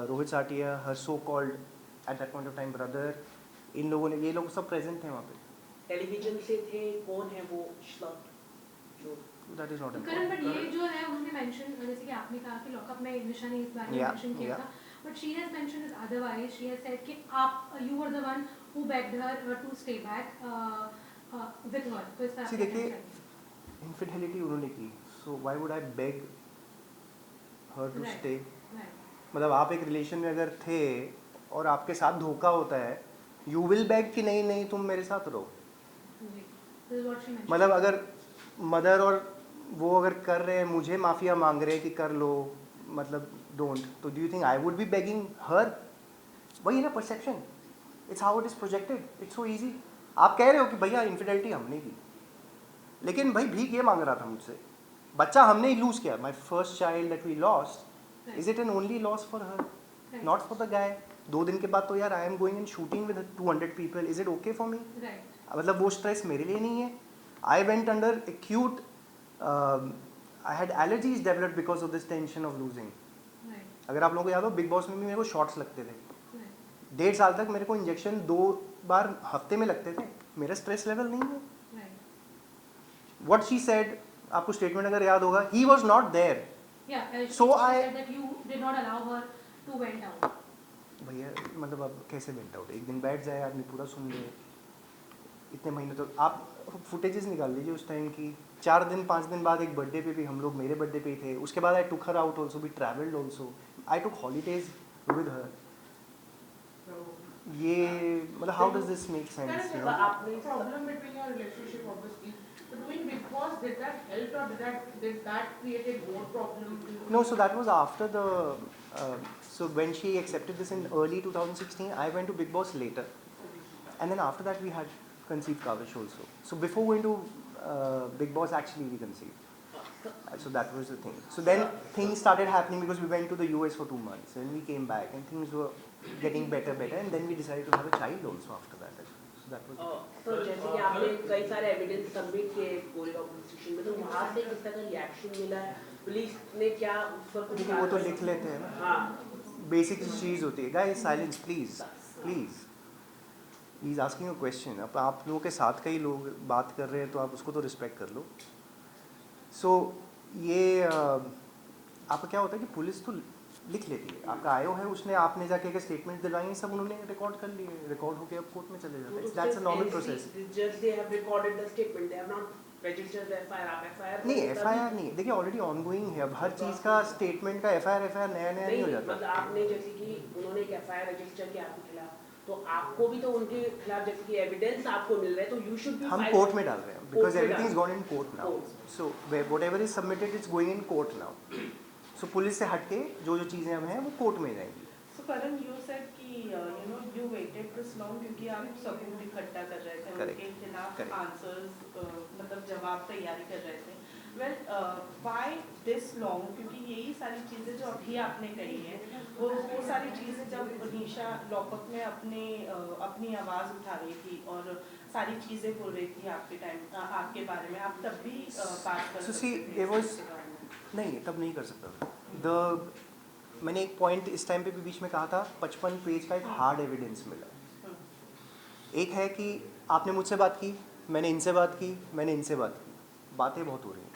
Rohit Satiya, her so called at that point of time brother, इन लोगों ने, ये लोग सब प्रेजेंट थे वहाँ पे. टेलीविजन से थे, कौन है वो श्लट जो that is not Karan but important. ये जो है उन्होंने मेंशन जैसे कि आपने कहा कि लॉकअप में निशा ने इस बारे में Yeah, मेंशन किया yeah. था but she has mention it otherwise she has said कि आप you were the one who begged her to stay back with her तो इस तरह See, देखिए इनफिडेलिटी उन्होंने की, so why would I beg her to Right. Stay. Right मतलब आप एक रिलेशन में अगर थे और आपके साथ धोखा होता है, यू विल बेग कि नहीं नहीं तुम मेरे साथ रहो. जी this is what she mention मतलब अगर मदर और वो अगर कर रहे हैं, मुझे माफिया मांग रहे हैं कि कर लो, मतलब डोंट, तो do you think I would be begging her? वही ना perception, it's how it is projected, it's so easy. आप कह रहे हो कि भैया इन्फिडेलिटी हमने की, लेकिन भाई भीख ये मांग रहा था मुझसे. बच्चा हमने ही लूज किया. My first child that we lost, is it an only loss for her, not for the guy? 2 दिन के बाद तो यार I am going in shooting with 200 people, is it okay for me? Right मतलब वो स्ट्रेस मेरे लिए नहीं है. I went under acute, I had allergies developed because of this tension of losing. Right अगर आप लोगों को याद हो, बिग बॉस में भी मेरे को शॉट्स लगते थे. राइट 1.5 साल तक मेरे को इंजेक्शन 2 बार हफ्ते में लगते थे. मेरा स्ट्रेस लेवल नहीं है. राइट व्हाट शी सेड, आपको स्टेटमेंट अगर याद होगा, he was not there. Yeah, So she I- said that you did not allow her to went out. भैया मतलब अब कैसे बेंट आउट, एक दिन बैठ जाए आदमी पूरा सुन ले. इतने महीने तो आप फुटेजेस निकाल लीजिए उस टाइम की. 4 दिन 5 दिन बाद एक बर्थडे पे भी हम लोग मेरे बर्थडे पे ही थे. उसके बाद I took her out also, we travelled also, I took holidays with her. ये मतलब how does this make sense, you know? आपने problem between your relationship obviously. But doing Big Boss, did that help or did that created more problem to you? No, so that was after the. So when she accepted this in early 2016, I went to Big Boss later, and then after that we had conceived Kavish also. So before going to Big Boss, actually we conceived. So that was the thing. So then things started happening because we went to the US for 2 months, and we came back, and things were getting better, and then we decided to have a child also after that. So that was. तो जैसे कि आपने कई सारे एविडेंस सबमिट किए कोई ऑपोजिशन में, तो वहाँ से किस तरह का रिएक्शन मिला है? पुलिस ने क्या उस पर कुछ देखिए वो तो लिख लेते हैं ना, हाँ बेसिक चीज़ होती है. Guys silence please please. He is asking a question. अब आप लोगों के साथ कई लोग बात कर रहे हैं तो आप उसको तो रिस्पेक्ट कर लो. सो ये आपका क्या होता है कि पुलिस तो लिख लेती है. आपका आयो है, उसने आपने जाके स्टेटमेंट दिलवाई, सब उन्होंने रिकॉर्ड कर लिए, रिकॉर्ड होके अब कोर्ट में चले जाते हैं. That's a normal process. Just they have recorded the statement, they have not registered the FIR. आप एफआईआर नहीं एफआईआर नहीं, देखिए ऑलरेडी ऑनगोइंग है. अब हर चीज़ का स्टेटमेंट का एफआईआर नया नया नहीं हो मतलब जाता. आपने जैसे कि उन्होंने एक एफआईआर रजिस्टर किया आपके खिलाफ, तो आपको भी तो उनके खिलाफ जैसे कि एविडेंस आपको मिल रहा है, तो यू शुड बी. हम कोर्ट में डाल रहे हैं बिकॉज कोर्ट में एवरीथिंग इज डाल- gone in court now. Court. So whatever is submitted is going in court now. So police से हट के जो जो चीज़ें अब हैं वो कोर्ट में जाएंगी. So Karan, you said कि you waited this long क्योंकि आप सबूत इकट्ठा कर रहे थे, Correct. उनके खिलाफ Correct. आंसर्स मतलब जवाब तैयारी कर रहे थे. Well, why this long? क्योंकि यही सारी चीज़ें जो अभी आपने कही हैं, वो सारी चीज़ें जब निशा लॉकअप में अपनी आवाज़ उठा रही थी और सारी चीज़ें बोल रही थी आपके टाइम आपके बारे में, आप तब भी बात कर So सकते see, थे there was- इसके बारे में. नहीं तब नहीं कर सकता. मैंने एक पॉइंट इस टाइम पे भी बीच में कहा था, 55 पेज का एक हार्ड एविडेंस मिला. एक है कि आपने मुझसे बात की, मैंने इनसे बात की, मैंने इनसे बात की. बातें बहुत हो रही हैं,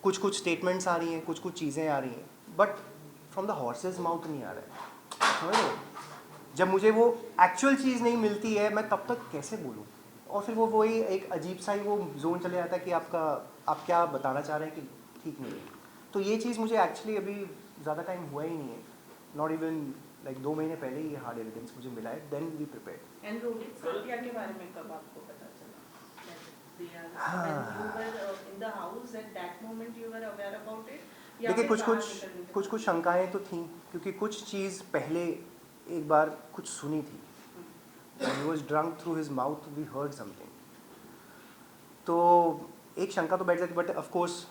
कुछ कुछ स्टेटमेंट्स आ रही हैं, कुछ कुछ चीज़ें आ रही हैं, but from the horses mouth नहीं आ रहा है. समझ लो, जब मुझे वो एक्चुअल चीज़ नहीं मिलती है, मैं तब तक कैसे बोलूँ? और फिर वो वही एक अजीब सा ही वो जोन चले जाता है कि आप क्या बताना चाह रहे हैं कि ठीक नहीं है. तो ये चीज़ मुझे एक्चुअली अभी ज़्यादा टाइम हुआ ही नहीं है. नॉट इवन लाइक 2 महीने पहले ही ये हार्ड एविडेंस मुझे मिला है. Then we prepared. And Rohit Sathiya के बारे में कब आपको पता चला? हाँ. When you were in the house at that moment you were aware about it? या देखिए फिर बाहर निकलने के कुछ शंकाएं तो थीं, क्योंकि कुछ चीज़ पहले एक बार कुछ सुनी थी. He was drunk through his mouth, we heard something. तो एक शंका तो बैठ जाती, बट ऑफ कोर्स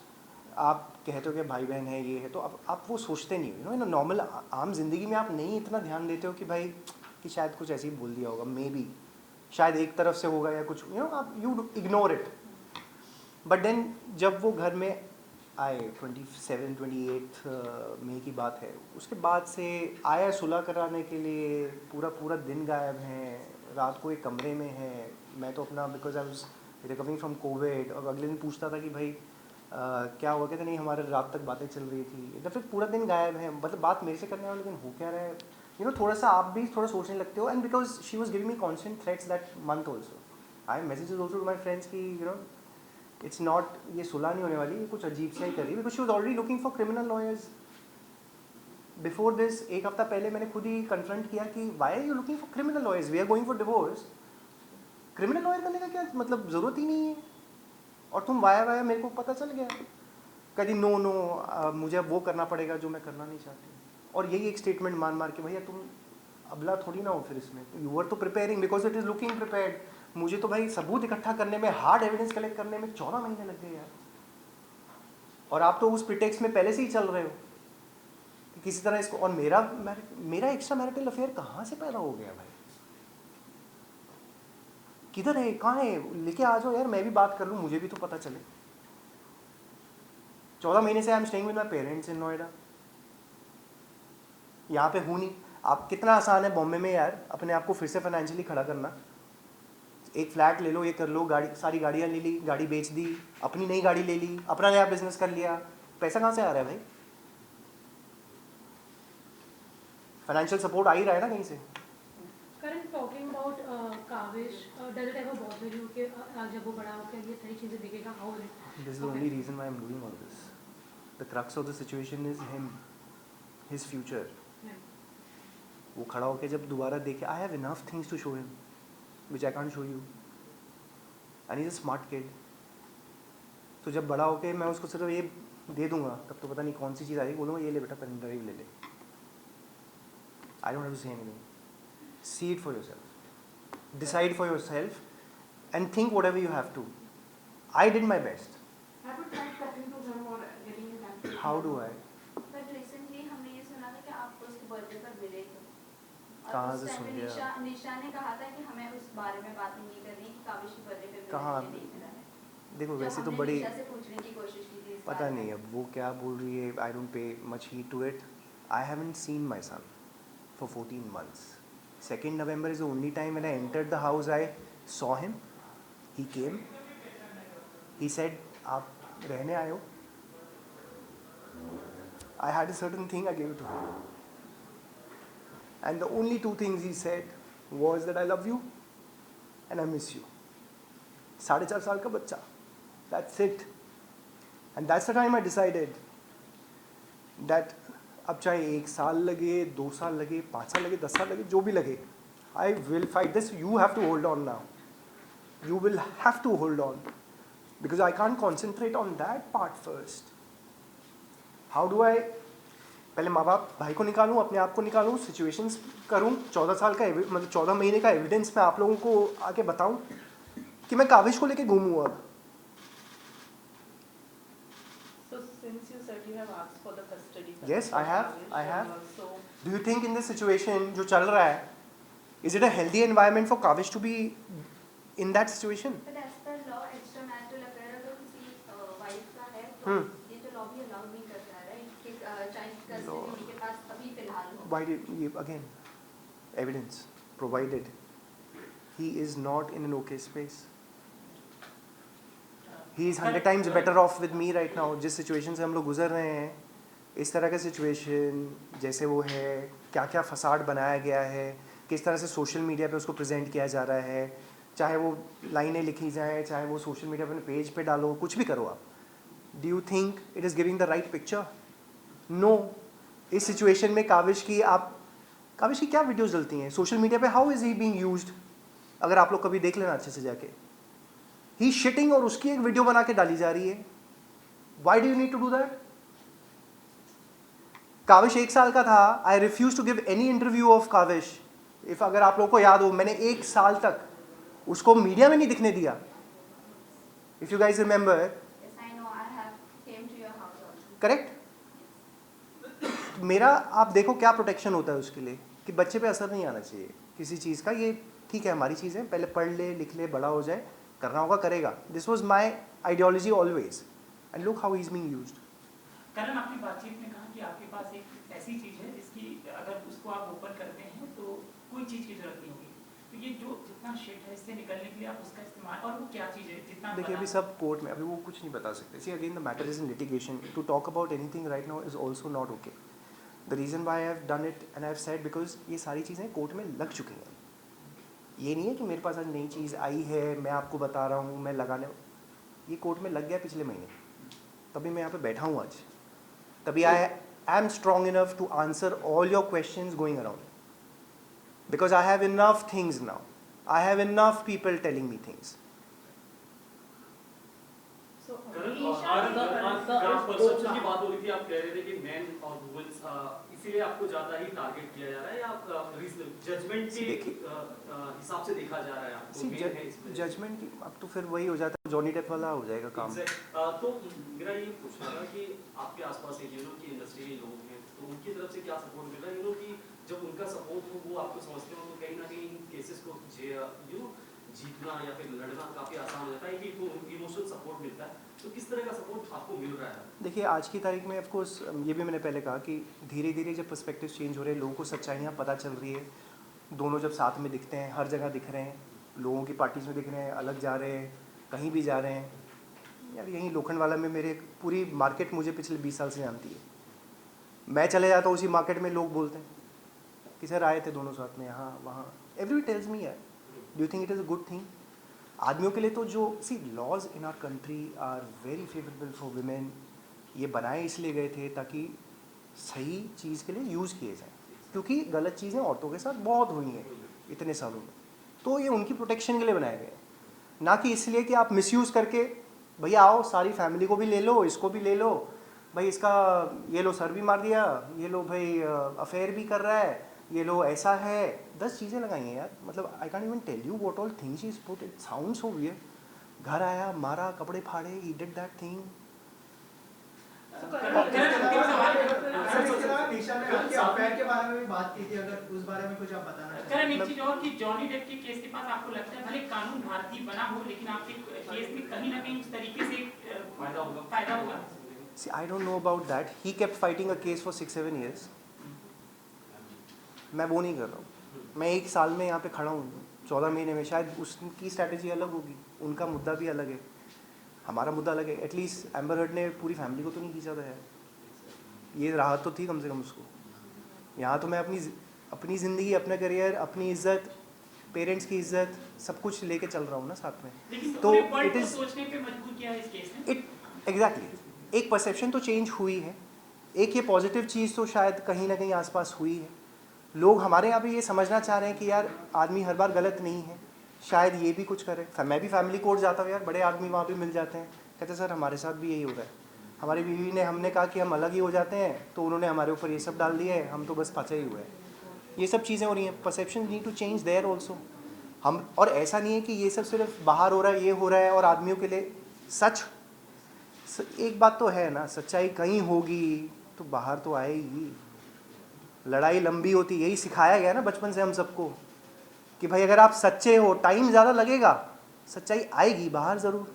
आप कहते हो कि भाई बहन है ये है, तो आप वो सोचते नहीं हो. नो नॉर्मल आम जिंदगी में आप नहीं इतना ध्यान देते हो कि भाई कि शायद कुछ ऐसे ही बोल दिया होगा, मे बी शायद एक तरफ से होगा या कुछ, आप you ignore it. But then जब वो घर में आए 28 मई की बात है, उसके बाद से आया सुलह कराने के लिए, पूरा दिन गायब हैं, रात को एक कमरे में है. मैं तो अपना because I was recovering from Covid, और अगले दिन पूछता था कि भाई क्या हुआ, कहते नहीं हमारे रात तक बातें चल रही थी, तो फिर पूरा दिन गायब है, मतलब बात मेरे से करने वाले, लेकिन हो क्या रहा है, यू नो, थोड़ा सा आप भी थोड़ा सोचने लगते हो. And because she was giving me constant threats that month also, I messages also to my friends की यू नो इट्स नॉट, ये सुलह नहीं होने वाली, ये कुछ अजीब सा ही कर रही है, because she was already looking for criminal lawyers. Before this एक हफ्ता पहले मैंने खुद ही कन्फ्रंट किया कि why are you looking for criminal lawyers, we are going for divorce, criminal lawyer करने का क्या मतलब, ज़रूरत ही नहीं है, और तुम वाया मेरे को पता चल गया. कभी नो नो मुझे वो करना पड़ेगा जो मैं करना नहीं चाहती, और यही एक स्टेटमेंट मान मार के भैया तुम अबला थोड़ी ना हो फिर इसमें, यू वर तो preparing because it is looking prepared. मुझे तो भाई सबूत इकट्ठा करने में, हार्ड एविडेंस कलेक्ट करने में 14 महीने लग गए यार, और आप तो उस प्रिटेक्स्ट में पहले से ही चल रहे हो कि किसी तरह इसको, और मेरा एक्स्ट्रा मैरिटल अफेयर कहाँ से पैदा हो गया भाई, किधर है, कहाँ है, लेके आ जाओ यार, मैं भी बात कर लूँ, मुझे भी तो पता चले. 14 महीने से I am staying with my parents इन नोएडा, यहाँ पे हूँ नहीं. आप कितना आसान है बॉम्बे में यार अपने आप को फिर से फाइनेंशियली खड़ा करना, एक फ्लैट ले लो, ये कर लो, गाड़ी, सारी गाड़ियाँ ले ली, गाड़ी बेच दी, अपनी नई गाड़ी ले ली, अपना नया बिजनेस कर लिया, पैसा कहाँ से आ रहा है भाई, फाइनेंशियल सपोर्ट आ ही रहा है ना कहीं से. Karan, talking about Kavish, does it ever bother you कि जब वो बड़ा होकर ये सारी चीज़ें देखेगा, how will it? This is the only reason why I'm doing all this. The crux of the situation is him, his future. Yeah. वो खड़ा होके जब दोबारा देखे, I have enough things to show him, which I can't show you. And he's a smart kid. तो जब बड़ा होके मैं उसको सिर्फ ये दे दूंगा, तब तो पता नहीं कौन सी चीज़ आएगी, बोलूँगा ये ले बेटा पेन ड्राइव ले ले. I don't have to say anything. See it for yourself. Decide for yourself and think whatever you have to. I did my best. Have you tried talking to him or getting in touch with him? How do I? But recently हमने ये सुना था कि आप उसके बर्थडे पर मिले थे, और कहाँ उस से टाइम सुन पे लिया? निशा ने कहा था कि हमें उस बारे में बात नहीं करनी कि काविश के बर्थडे पे कहाँ? मिलने नहीं मिला है. देखो जब वैसे तो हमने बड़ी, निशा से पूछने की कोशिश की थी इस पता बारे में. नहीं अब वो क्या बोल रही है, I don't pay much heed to it. I haven't seen my son for 14 months. 2nd November is the only time when I entered the house I saw him. He came. He said, आप रहने आए हो? I had a certain thing, I gave it to him. And the only 2 things he said was that I love you and I miss you. 4.5 साल का बच्चा. That's it. And that's the time I decided that अब चाहे 1 साल लगे, 2 साल लगे, 5 साल लगे, 10 साल लगे, जो भी लगे, I will fight this. You have to hold on now. You will have to hold on. Because I can't concentrate on that part first. How do I पहले माँ बाप भाई को निकालूं, अपने आप को निकालूं, सिचुएशंस करूं, 14 साल का मतलब 14 महीने का एविडेंस मैं आप लोगों को आके बताऊं कि मैं काविश को लेके घूमूं अब. So since you said you have asked for the custody. Yes, I have. I have. So Do you think in this situation जो चल रहा है, is it a healthy environment for Kavish to be in that situation? But as per law, extramarital affair अगर किसी वाइफ का है तो ये तो लॉ भी अलाउ नहीं करता है, राइट, कि चाइल्ड कस्टडी उनके पास अभी फिलहाल हो. Why did you, again, evidence provided, he is not in an okay space. He is 100 times better off with me right now. जिस सिचुएशन से हम लोग गुजर रहे हैं, इस तरह का सिचुएशन जैसे वो है, क्या क्या फसाड बनाया गया है, किस तरह से सोशल मीडिया पे उसको प्रेजेंट किया जा रहा है, चाहे वो लाइनें लिखी जाएँ, चाहे वो सोशल मीडिया पे पेज पे डालो, कुछ भी करो आप. Do you think it is giving the right picture? No. इस सिचुएशन में काविश की क्या वीडियोज़ डलती हैं सोशल मीडिया पे? How is he being used? अगर आप लोग कभी देख लेना अच्छे से जाके, ही शिटिंग और उसकी एक वीडियो बना के डाली जा रही है. Why do you need to do that? Kavish 1 साल का था. I refuse to give any interview of Kavish. If अगर आप लोगों को याद हो, मैंने 1 साल तक उसको मीडिया में नहीं दिखने दिया. If you guys remember. Yes, I know. I have came to your house also. Correct. मेरा आप देखो क्या प्रोटेक्शन होता है उसके लिए कि बच्चे पे असर नहीं आना चाहिए किसी चीज़ का. ये ठीक है, हमारी चीज़ है, पहले पढ़ ले, लिख ले, बड़ा हो जाए, करना होगा करेगा. This was my ideology always. And look how he is being used. Karan, आपकी बातचीत में कहा कि आपके पास एक ऐसी चीज़ है जिसकी अगर उसको आप ओपन करते हैं तो कोई चीज़ की जरूरत नहीं होगी. तो ये जो जितना शिट है इससे निकलने के लिए आप उसका इस्तेमाल, और वो क्या चीज़ है जितना आप देखिए अभी बता सब कोर्ट में, अभी वो कुछ नहीं बता सकते. See again the matter is in litigation. To talk about anything right now is also not okay. The reason why I have done it and I have said because ये सारी चीज़ें कोर्ट में लग चुकी हैं. ये नहीं है कि मेरे पास आज नई चीज़ आई है मैं आपको बता रहा हूँ, मैं लगाने, ये कोर्ट में लग गया पिछले महीने, तभी मैं यहाँ पे बैठा हूँ आज. तभी I am strong enough to answer all your questions going around, because I have enough things now. I have enough people telling me things. So, Karan, Isha और की ग्राफ परसेप्शन की बात हो रही थी, आप कह रहे थे कि मैन और वुमेन्स इसीलिए आपको ज़्यादा ही टारगेट किया जा रहा है, या जजमेंट के हिसाब से देखा जा रहा है आपको? मेन है इसमें जजमेंट की अब तो फिर वही हो जाता है, जॉनी डेप वाला हो जाएगा काम. तो मेरा ये पूछना था कि आपके आसपास एक की इंडस्ट्री के लोग हैं, तो उनकी तरफ से क्या सपोर्ट मिल रहा है? कि जब उनका सपोर्ट हो वो आपको समझते हो, तो कहीं ना कहीं इन केसेस को जीतना या फिर लड़ना काफ़ी आसान हो जाता है कि तो इमोशनल सपोर्ट मिलता है. तो किस तरह का सपोर्ट आपको मिल रहा है? देखिए आज की तारीख में ऑफ कोर्स ये भी मैंने पहले कहा कि धीरे धीरे जब पर्सपेक्टिव चेंज हो रहे हैं, लोगों को सच्चाइयाँ पता चल रही है, दोनों जब साथ में दिखते हैं, हर जगह दिख रहे हैं, लोगों की पार्टीज में दिख रहे हैं, अलग जा रहे हैं, कहीं भी जा रहे हैं. यार यहीं लोखंडवाला में मेरे पूरी मार्केट मुझे पिछले 20 साल से जानती है. मैं चले जाता हूँ उसी मार्केट में, लोग बोलते हैं कि सर आए थे दोनों साथ में यहाँ वहाँ. एवरीबडी टेल्स मी यार, do you think it is a good thing? आदमियों के लिए तो जो see laws in our country are very favourable for women. ये बनाए इसलिए गए थे ताकि सही चीज़ के लिए यूज़ किए जाएं, क्योंकि गलत चीज़ें औरतों के साथ बहुत हुई हैं इतने सालों में. तो ये उनकी प्रोटेक्शन के लिए बनाए गए, ना कि इसलिए कि आप मिसयूज़ करके भैया आओ सारी फैमिली को भी ले लो, इसको भी ले लो, भाई इसका ये लो सर भी मार दिया, ये लो भाई अफेयर भी कर रहा है, ये लो ऐसा है. 10 चीज़ें लगाई हैं यार. मतलब I can even tell you what all things is put. It sound so weird. घर आया, मारा, कपड़े फाड़े, he did that thing. Nisha ने आपके अफेयर के बारे में भी बात की थी, अगर उस बारे में कुछ आप बताना चाहें. करण, एक चीज और कि जॉनी डेप के केस के पास आपको लगता है भले कानून भारतीय बना हो, लेकिन आपके केस में कहीं ना कहीं उस तरीके से फायदा होगा? See, I don't know about that. He kept fighting a case for 6-7 years. मैं वो नहीं कर रहा हूँ. मैं 1 साल में यहाँ पे खड़ा हूँ, 14 महीने में. शायद उसकी स्ट्रैटेजी अलग होगी, उनका मुद्दा भी अलग है, हमारा मुद्दा अलग है. एटलीस्ट एम्बर हर्ड ने पूरी फैमिली को तो नहीं खींचा था यार. ये राहत तो थी कम से कम उसको. यहाँ तो मैं अपनी ज़िंदगी, अपना करियर, अपनी इज्जत, पेरेंट्स की इज्जत, सब कुछ लेके चल रहा हूँ ना साथ में. तो इट इज सोचने पे मजबूर किया है इस केस ने. इट एग्जैक्टली एक परसेप्शन तो चेंज हुई है, एक ये पॉजिटिव चीज़ तो शायद कहीं ना कहीं आसपास हुई है. लोग हमारे यहाँ भी ये समझना चाह रहे हैं कि यार आदमी हर बार गलत नहीं है, शायद ये भी कुछ करे. मैं भी फैमिली कोर्ट जाता हूँ यार, बड़े आदमी वहाँ भी मिल जाते हैं, कहते सर हमारे साथ भी यही हो रहा है. हमारी बीवी ने, हमने कहा कि हम अलग ही हो जाते हैं, तो उन्होंने हमारे ऊपर ये सब डाल दिया है, हम तो बस पचा ही हुए हैं. ये सब चीज़ें हो रही हैं. Perception need to change there also. हम, और ऐसा नहीं है कि ये सब सिर्फ बाहर हो रहा है, ये हो रहा है और आदमियों के लिए. सच एक बात तो है ना, सच्चाई कहीं होगी तो बाहर तो आएगी. लड़ाई लंबी होती, यही सिखाया गया ना बचपन से हम सबको कि भाई अगर आप सच्चे हो, टाइम ज़्यादा लगेगा, सच्चाई आएगी बाहर ज़रूर.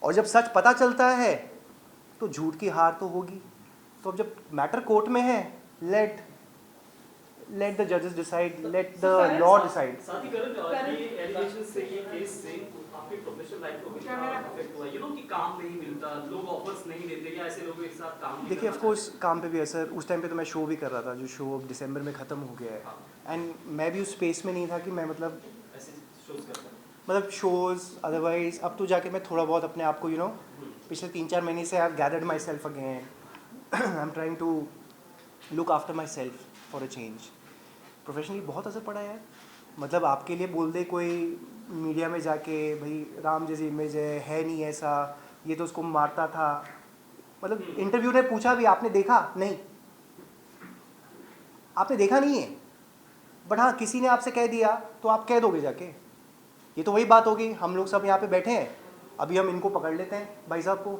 और जब सच पता चलता है तो झूठ की हार तो होगी. तो अब जब मैटर कोर्ट में है, let the judges decide, let the law decide. साथ ही करण, ये एलिगेशन से, ये केस से आपके प्रोफेशनल लाइफ को कितना अफेक्ट हुआ? कि काम नहीं मिलता, लोग ऑफर्स नहीं देते, या ऐसे लोगों के साथ काम नहीं. देखिए ऑफ कोर्स काम पे भी असर. उस टाइम पे तो मैं शो भी कर रहा था, जो शो अब दिसंबर में ख़त्म हो गया है. एंड मैं भी उस स्पेस में नहीं था कि मैं मतलब ऐसे शोज करता. मतलब शोज़ अदरवाइज. अब तो जाके मैं थोड़ा बहुत अपने आप को पिछले 3-4 महीने से I have gathered myself again. I am trying to look after myself for a change. Professionally बहुत असर पड़ा यार. मतलब आपके लिए बोल दे कोई मीडिया में जाके भाई राम जैसी इमेज है नहीं ऐसा, ये तो उसको मारता था. मतलब इंटरव्यू ने पूछा भी आपने देखा नहीं, आपने देखा नहीं है, बट हाँ किसी ने आपसे कह दिया तो आप कह दोगे जाके. ये तो वही बात होगी. हम लोग सब यहाँ पे बैठे हैं, अभी हम इनको पकड़ लेते हैं, भाई साहब को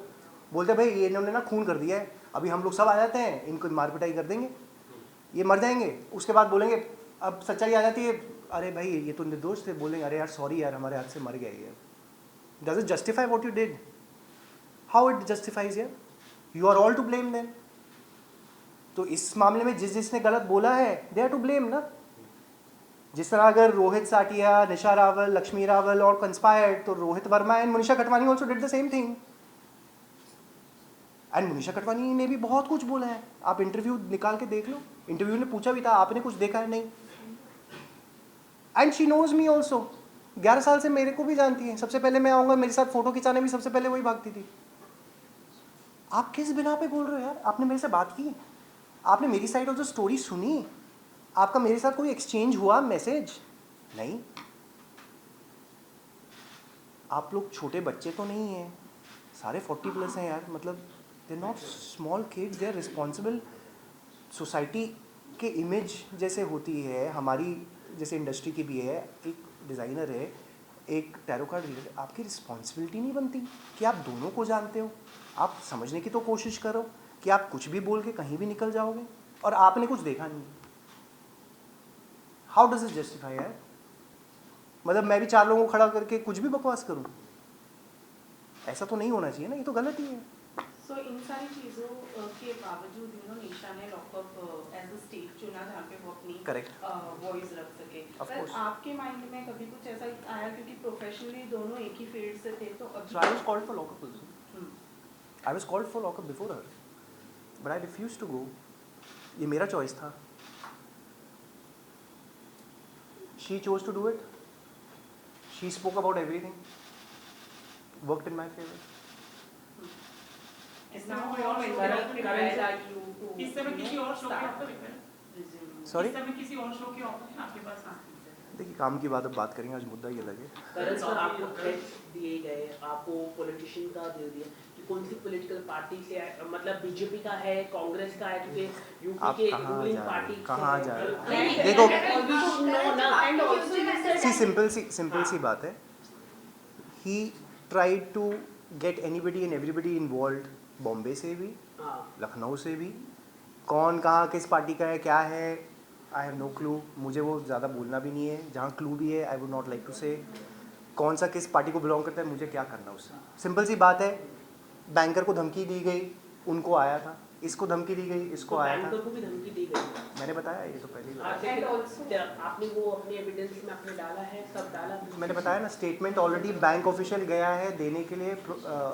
बोलते हैं भाई ये इन्होंने ना खून कर दिया है, अभी हम लोग सब आ जाते हैं, इनको मार पिटाई कर देंगे, ये मर जाएंगे. उसके बाद बोलेंगे, अब सच्चाई आ जाती है, अरे भाई ये तो निर्दोष थे, बोलेंगे अरे यार सॉरी यार हमारे हाथ से मर गया ये. Does it justify what you did? How it justifies यार? You are all to blame then. तो इस मामले में जिसने गलत बोला है, दे आर टू ब्लेम ना. जिस तरह अगर रोहित साटिया, निशा रावल, लक्ष्मी रावल और कंस्पायर्ड, तो Rohit Verma and Manisha Khatwani also did the same thing. And Manisha Khatwani ने भी बहुत कुछ बोला है, आप इंटरव्यू निकाल के देख लो, इंटरव्यू ने पूछा भी था आपने कुछ देखा है नहीं। And she knows me also, 11 साल से मेरे को भी जानती है। सबसे पहले मैं आऊँगा, मेरे साथ फोटो खिंचाने भी सबसे पहले वही भागती थी। आप किस बिना पे बोल रहे हो यार? आपने मेरे से बात की, आपने मेरी साइड ऑफ द स्टोरी सुनी, आपका मेरे साथ कोई एक्सचेंज हुआ मैसेज? नहीं। आप लोग छोटे बच्चे तो नहीं हैं, सारे 40 प्लस हैं यार, मतलब they not small kids, they are responsible. Society के इमेज जैसे होती है, हमारी जैसे इंडस्ट्री की भी है, एक डिज़ाइनर है, एक टैरो कार्ड रीडर, आपकी रिस्पॉन्सिबिलिटी नहीं बनती कि आप दोनों को जानते हो? आप समझने की तो कोशिश करो कि आप कुछ भी बोल के कहीं भी निकल जाओगे और आपने कुछ देखा नहीं। हाउ डज इट जस्टिफाई यार? मतलब मैं भी 4 लोगों को खड़ा करके कुछ भी बकवास करूं? ऐसा तो नहीं होना चाहिए ना, ये तो गलत ही है। सो इन सारी चीज़ों के बावजूद निशा ने लॉकअप एज अ स्टेज चुना जहाँ पे वो अपनी वॉइस रख सके। पर आपके माइंड में कभी कुछ ऐसा आया, क्योंकि प्रोफेशनली दोनों एक ही फील्ड से थे, तो अभी I was called for lockup also. I was called for lockup before her, but I refused to go. ये मेरा चॉइस था। She chose to do it. She spoke about everything. Worked in my favor. इस समय कोई और शो इस समय किसी और शो के ऑफर है? Sorry? इस समय किसी और शो के ऑफर है आपके पास? देखिए काम की बात अब बात करेंगे, आज मुद्दा ये लगे। करण सर, आपको थ्रेट्स दिए गए, आपको पॉलिटिशियन का दे दिया कि कौन सी पॉलिटिकल पार्टी से है, मतलब बीजेपी का है, कांग्रेस का है, क्योंकि यूपी के रूलिंग पार्टी कहाँ जा रहे हैं? देखो सिंपल सी बात है। He tried to get anybody and everybody involved, Bombay से भी, लखनऊ से भी, कौन कहाँ किस पार्टी का है क्या है, आई हैव नो क्लू। मुझे वो ज़्यादा बोलना भी नहीं है, जहाँ क्लू भी है I would not like to say कौन सा किस पार्टी को बिलोंग करता है, मुझे क्या करना उससे। सिंपल सी बात है, बैंकर को धमकी दी गई, उनको आया था, इसको धमकी दी गई, इसको आया था। बैंकर को भी धमकी दी गई, मैंने बताया ये तो पहले ही। आपने वो अपने एविडेंस में आपने डाला है, सब डाला? मैंने बताया ना, स्टेटमेंट ऑलरेडी बैंक ऑफिशियल गया है देने के लिए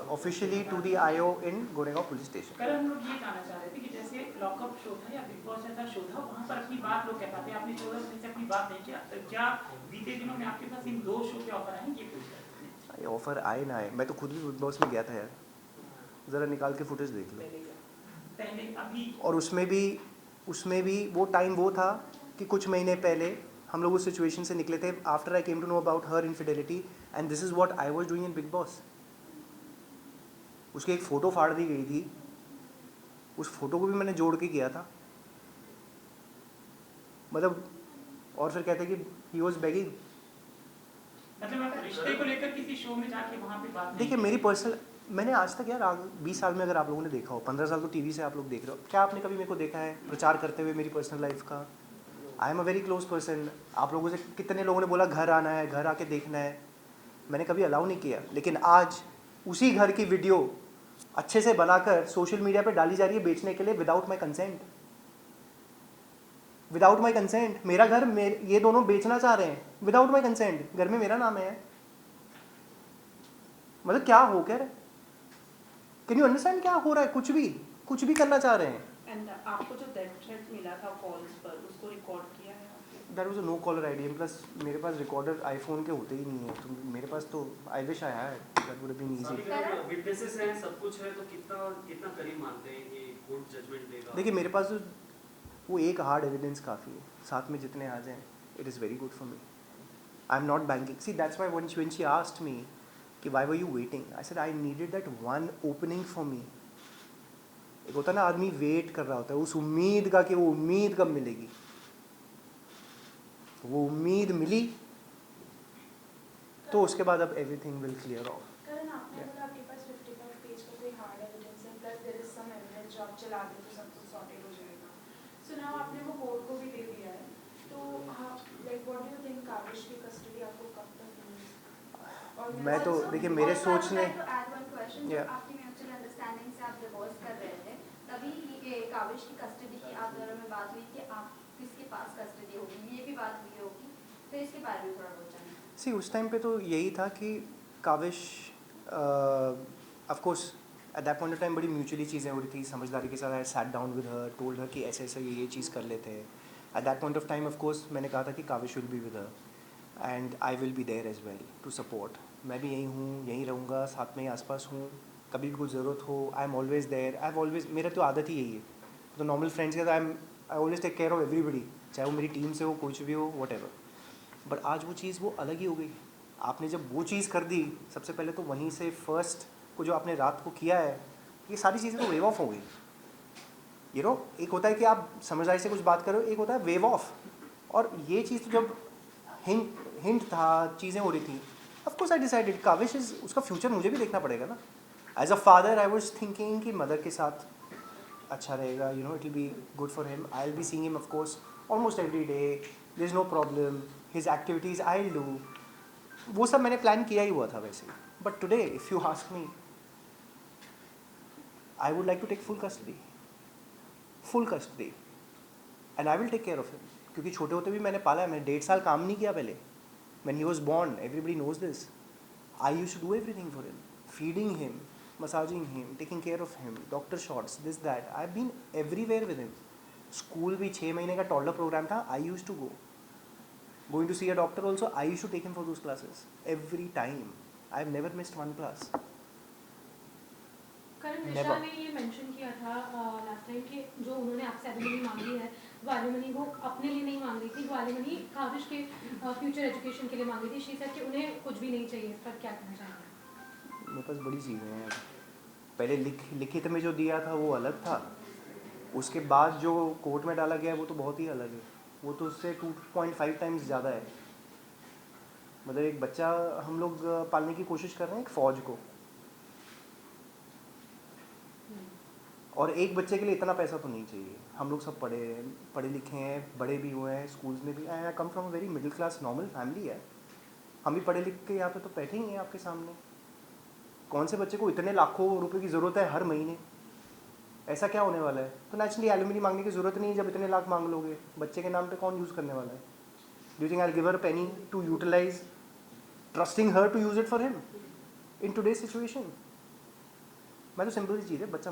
officially to the IO in Goregaon police station. कल हम लोग ये जानना चाह रहे थे कि जैसे लॉकअप शो था या बिग बॉस जैसा शो था, वहाँ पर अपनी बात लोग कह पाते, आपने 14 दिन से अपनी बात नहीं किया, तो क्या बीते दिनों में आपके पास इन 2 शो के ऑफर आए, ये पूछ रहे थे? ऑफर आए ना आए, मैं तो खुद भी बिग बॉस में गया था यार, ज़रा निकाल के फुटेज देख लो। पहले अभी और उसमें भी वो टाइम वो था कि कुछ महीने पहले हम लोग उस सिचुएशन से निकले थे, after I came to know about her infidelity, and this is what I was doing in Bigg Boss. उसकी एक फ़ोटो फाड़ दी गई थी, उस फोटो को भी मैंने जोड़ के किया था, मतलब, और फिर कहते कि ही वाज बेगिंग। मतलब आप रिश्ते को लेकर किसी शो में जाके वहाँ पे बात? देखिए मेरी पर्सनल, मैंने आज तक यार 20 साल में अगर आप लोगों ने देखा हो, 15 साल तो टीवी से आप लोग देख रहे हो, क्या आपने कभी मेरे को देखा है प्रचार करते हुए मेरी पर्सनल लाइफ का? I am a very close person. आप लोगों से कितने लोगों ने बोला घर आना है, घर आके देखना है, मैंने कभी अलाउ नहीं किया। लेकिन आज उसी घर की वीडियो अच्छे से बनाकर सोशल मीडिया पे डाली जा रही है बेचने के लिए, without my consent. Without my consent मेरा घर ये दोनों बेचना चाह रहे हैं विदाउट माई कंसेंट। घर में मेरा नाम है, मतलब क्या हो क्या रहा है? कैन यू अंडरस्टैंड क्या हो रहा है? कुछ भी करना चाह रहे हैं। एंड आपको जो डेथ थ्रेट मिला था कॉल्स पर, उसको रिकॉर्ड किया है आपने? That was a no caller ID, plus मेरे पास रिकॉर्डर आईफोन के होते ही नहीं है, तो मेरे पास तो I wish I had, that would have been easy. Witnesses हैं, सब कुछ है, तो कितना करीब मानते हैं कि कोर्ट जजमेंट देगा? देखिए मेरे पास तो वो एक हार्ड एविडेंस काफ़ी है, साथ में जितने आ जाएं it is very good for me. I am not banking, see that's why when she asked me कि why were you waiting, I said I needed that one opening for me. एक होता ना आदमी वेट कर रहा होता है उस उम्मीद का कि वो उम्मीद कब मिलेगी, वो उम्मीद मिली तो उसके बाद अब everything will clear off. Karan, आपने बोला आपके पास 55 पेज का कोई हार्ड एविडेंस है, plus there is some evidence जो आप चला दे तो सब कुछ सॉर्टेड हो जाएगा। सो नाउ आपने वो कोर्ट को भी दे दिया है, तो like what do you think Kavish की कस्टडी आपको कब तक मिलेगी? मैं तो देखिए मेरे सोचने आपकी म्यूचुअल अंडरस्टैंडिंग से आप डिवोर्स कर रहे थे, तभी ये काविश की कस्टडी की आप दोनों में बात हुई कि आप किसके पास कस्टडी होगी, ये भी बात हुई होगी तो इसके बारे में थोड़ा बहुत जानना। सी उस टाइम पे तो यही था कि Kavish of course at that point of time बड़ी म्यूचुअली चीज़ें हो रही थी, समझदारी के साथ I sat down with her, told her कि ऐसे ऐसे ये चीज़ कर लेते हैं। At that point of time of course मैंने कहा था कि Kavish will be with her and I will be there as well to support. मैं भी यहीं हूँ, यहीं रहूँगा, साथ में ही आसपास हूँ, कभी भी कुछ ज़रूरत हो I am always there. I have always, मेरा तो आदत ही यही है, तो नॉर्मल फ्रेंड्स के साथ I always take care of everybody, चाहे वो मेरी टीम से हो, कुछ भी हो, वट एवर। बट आज वो चीज़ वो अलग ही हो गई। आपने जब वो चीज़ कर दी, सबसे पहले तो वहीं से फर्स्ट को जो आपने रात को किया है, ये सारी चीज़ें तो वेव ऑफ हो गई। यू नो, एक होता है कि आप समझदारी से कुछ बात करो, एक होता है वेव ऑफ। और ये चीज़ तो जब हिंट था, चीज़ें हो रही थी, of course I decided Kavish is, उसका फ्यूचर मुझे भी देखना पड़ेगा ना। As a father I was thinking कि मदर के साथ अच्छा रहेगा, you know, it will be good for him. I will be seeing him of course almost every day, there is no problem, his activities I will do, वो सब मैंने प्लान किया ही हुआ था वैसे। But today if you ask me, I would like to take full custody and I will take care of him, क्योंकि छोटे होते भी मैंने पाला है। मैंने 1.5 साल काम नहीं किया पहले, when he was born, everybody knows this. I used to do everything for him, feeding him, massaging him, taking care of him, doctor shots, this that. I've been everywhere with him. School भी 6 महीने का toddler program था, I used to go. Going to see a doctor also, I used to take him for those classes every time. I've never missed one class. करण, निशा ने ये मेंशन किया था लास्ट टाइम कि जो उन्होंने आपसे एलिमनी मांगी है, वो एलिमनी वो अपने लिए नहीं मांग रही थी, वो एलिमनी काविश के फ्यूचर एजुकेशन के लिए मांग रही थी। शी सेड कि उन्हें कुछ भी नहीं चाहिए। इस पर क्या कहना चाहेंगे? मेरे पास बड़ी चीज़ें हैं। पहले लिखित में जो दिया था वो अलग था, उसके बाद जो कोर्ट में डाला गया है वो तो बहुत ही अलग है। वो तो उससे 2.5 टाइम्स ज़्यादा है। मतलब एक बच्चा हम लोग पालने की कोशिश कर रहे हैं, एक फ़ौज को, और एक बच्चे के लिए इतना पैसा तो नहीं चाहिए। हम लोग सब पढ़े लिखे हैं, बड़े भी हुए हैं, स्कूल्स में भी। I come from a very middle class normal family है। हम भी पढ़े लिख के यहाँ पे तो बैठे ही हैं आपके सामने। कौन से बच्चे को इतने लाखों रुपए की ज़रूरत है हर महीने? ऐसा क्या होने वाला है? तो नेचुरली एलिमनी मांगने की ज़रूरत नहीं है। जब इतने लाख मांग लोगे, बच्चे के नाम पे कौन यूज़ करने वाला है? Do you think I will give her penny to utilize, trusting her to use it for him in today's situation? मैं तो सिंपल सी चीज़ है, बच्चा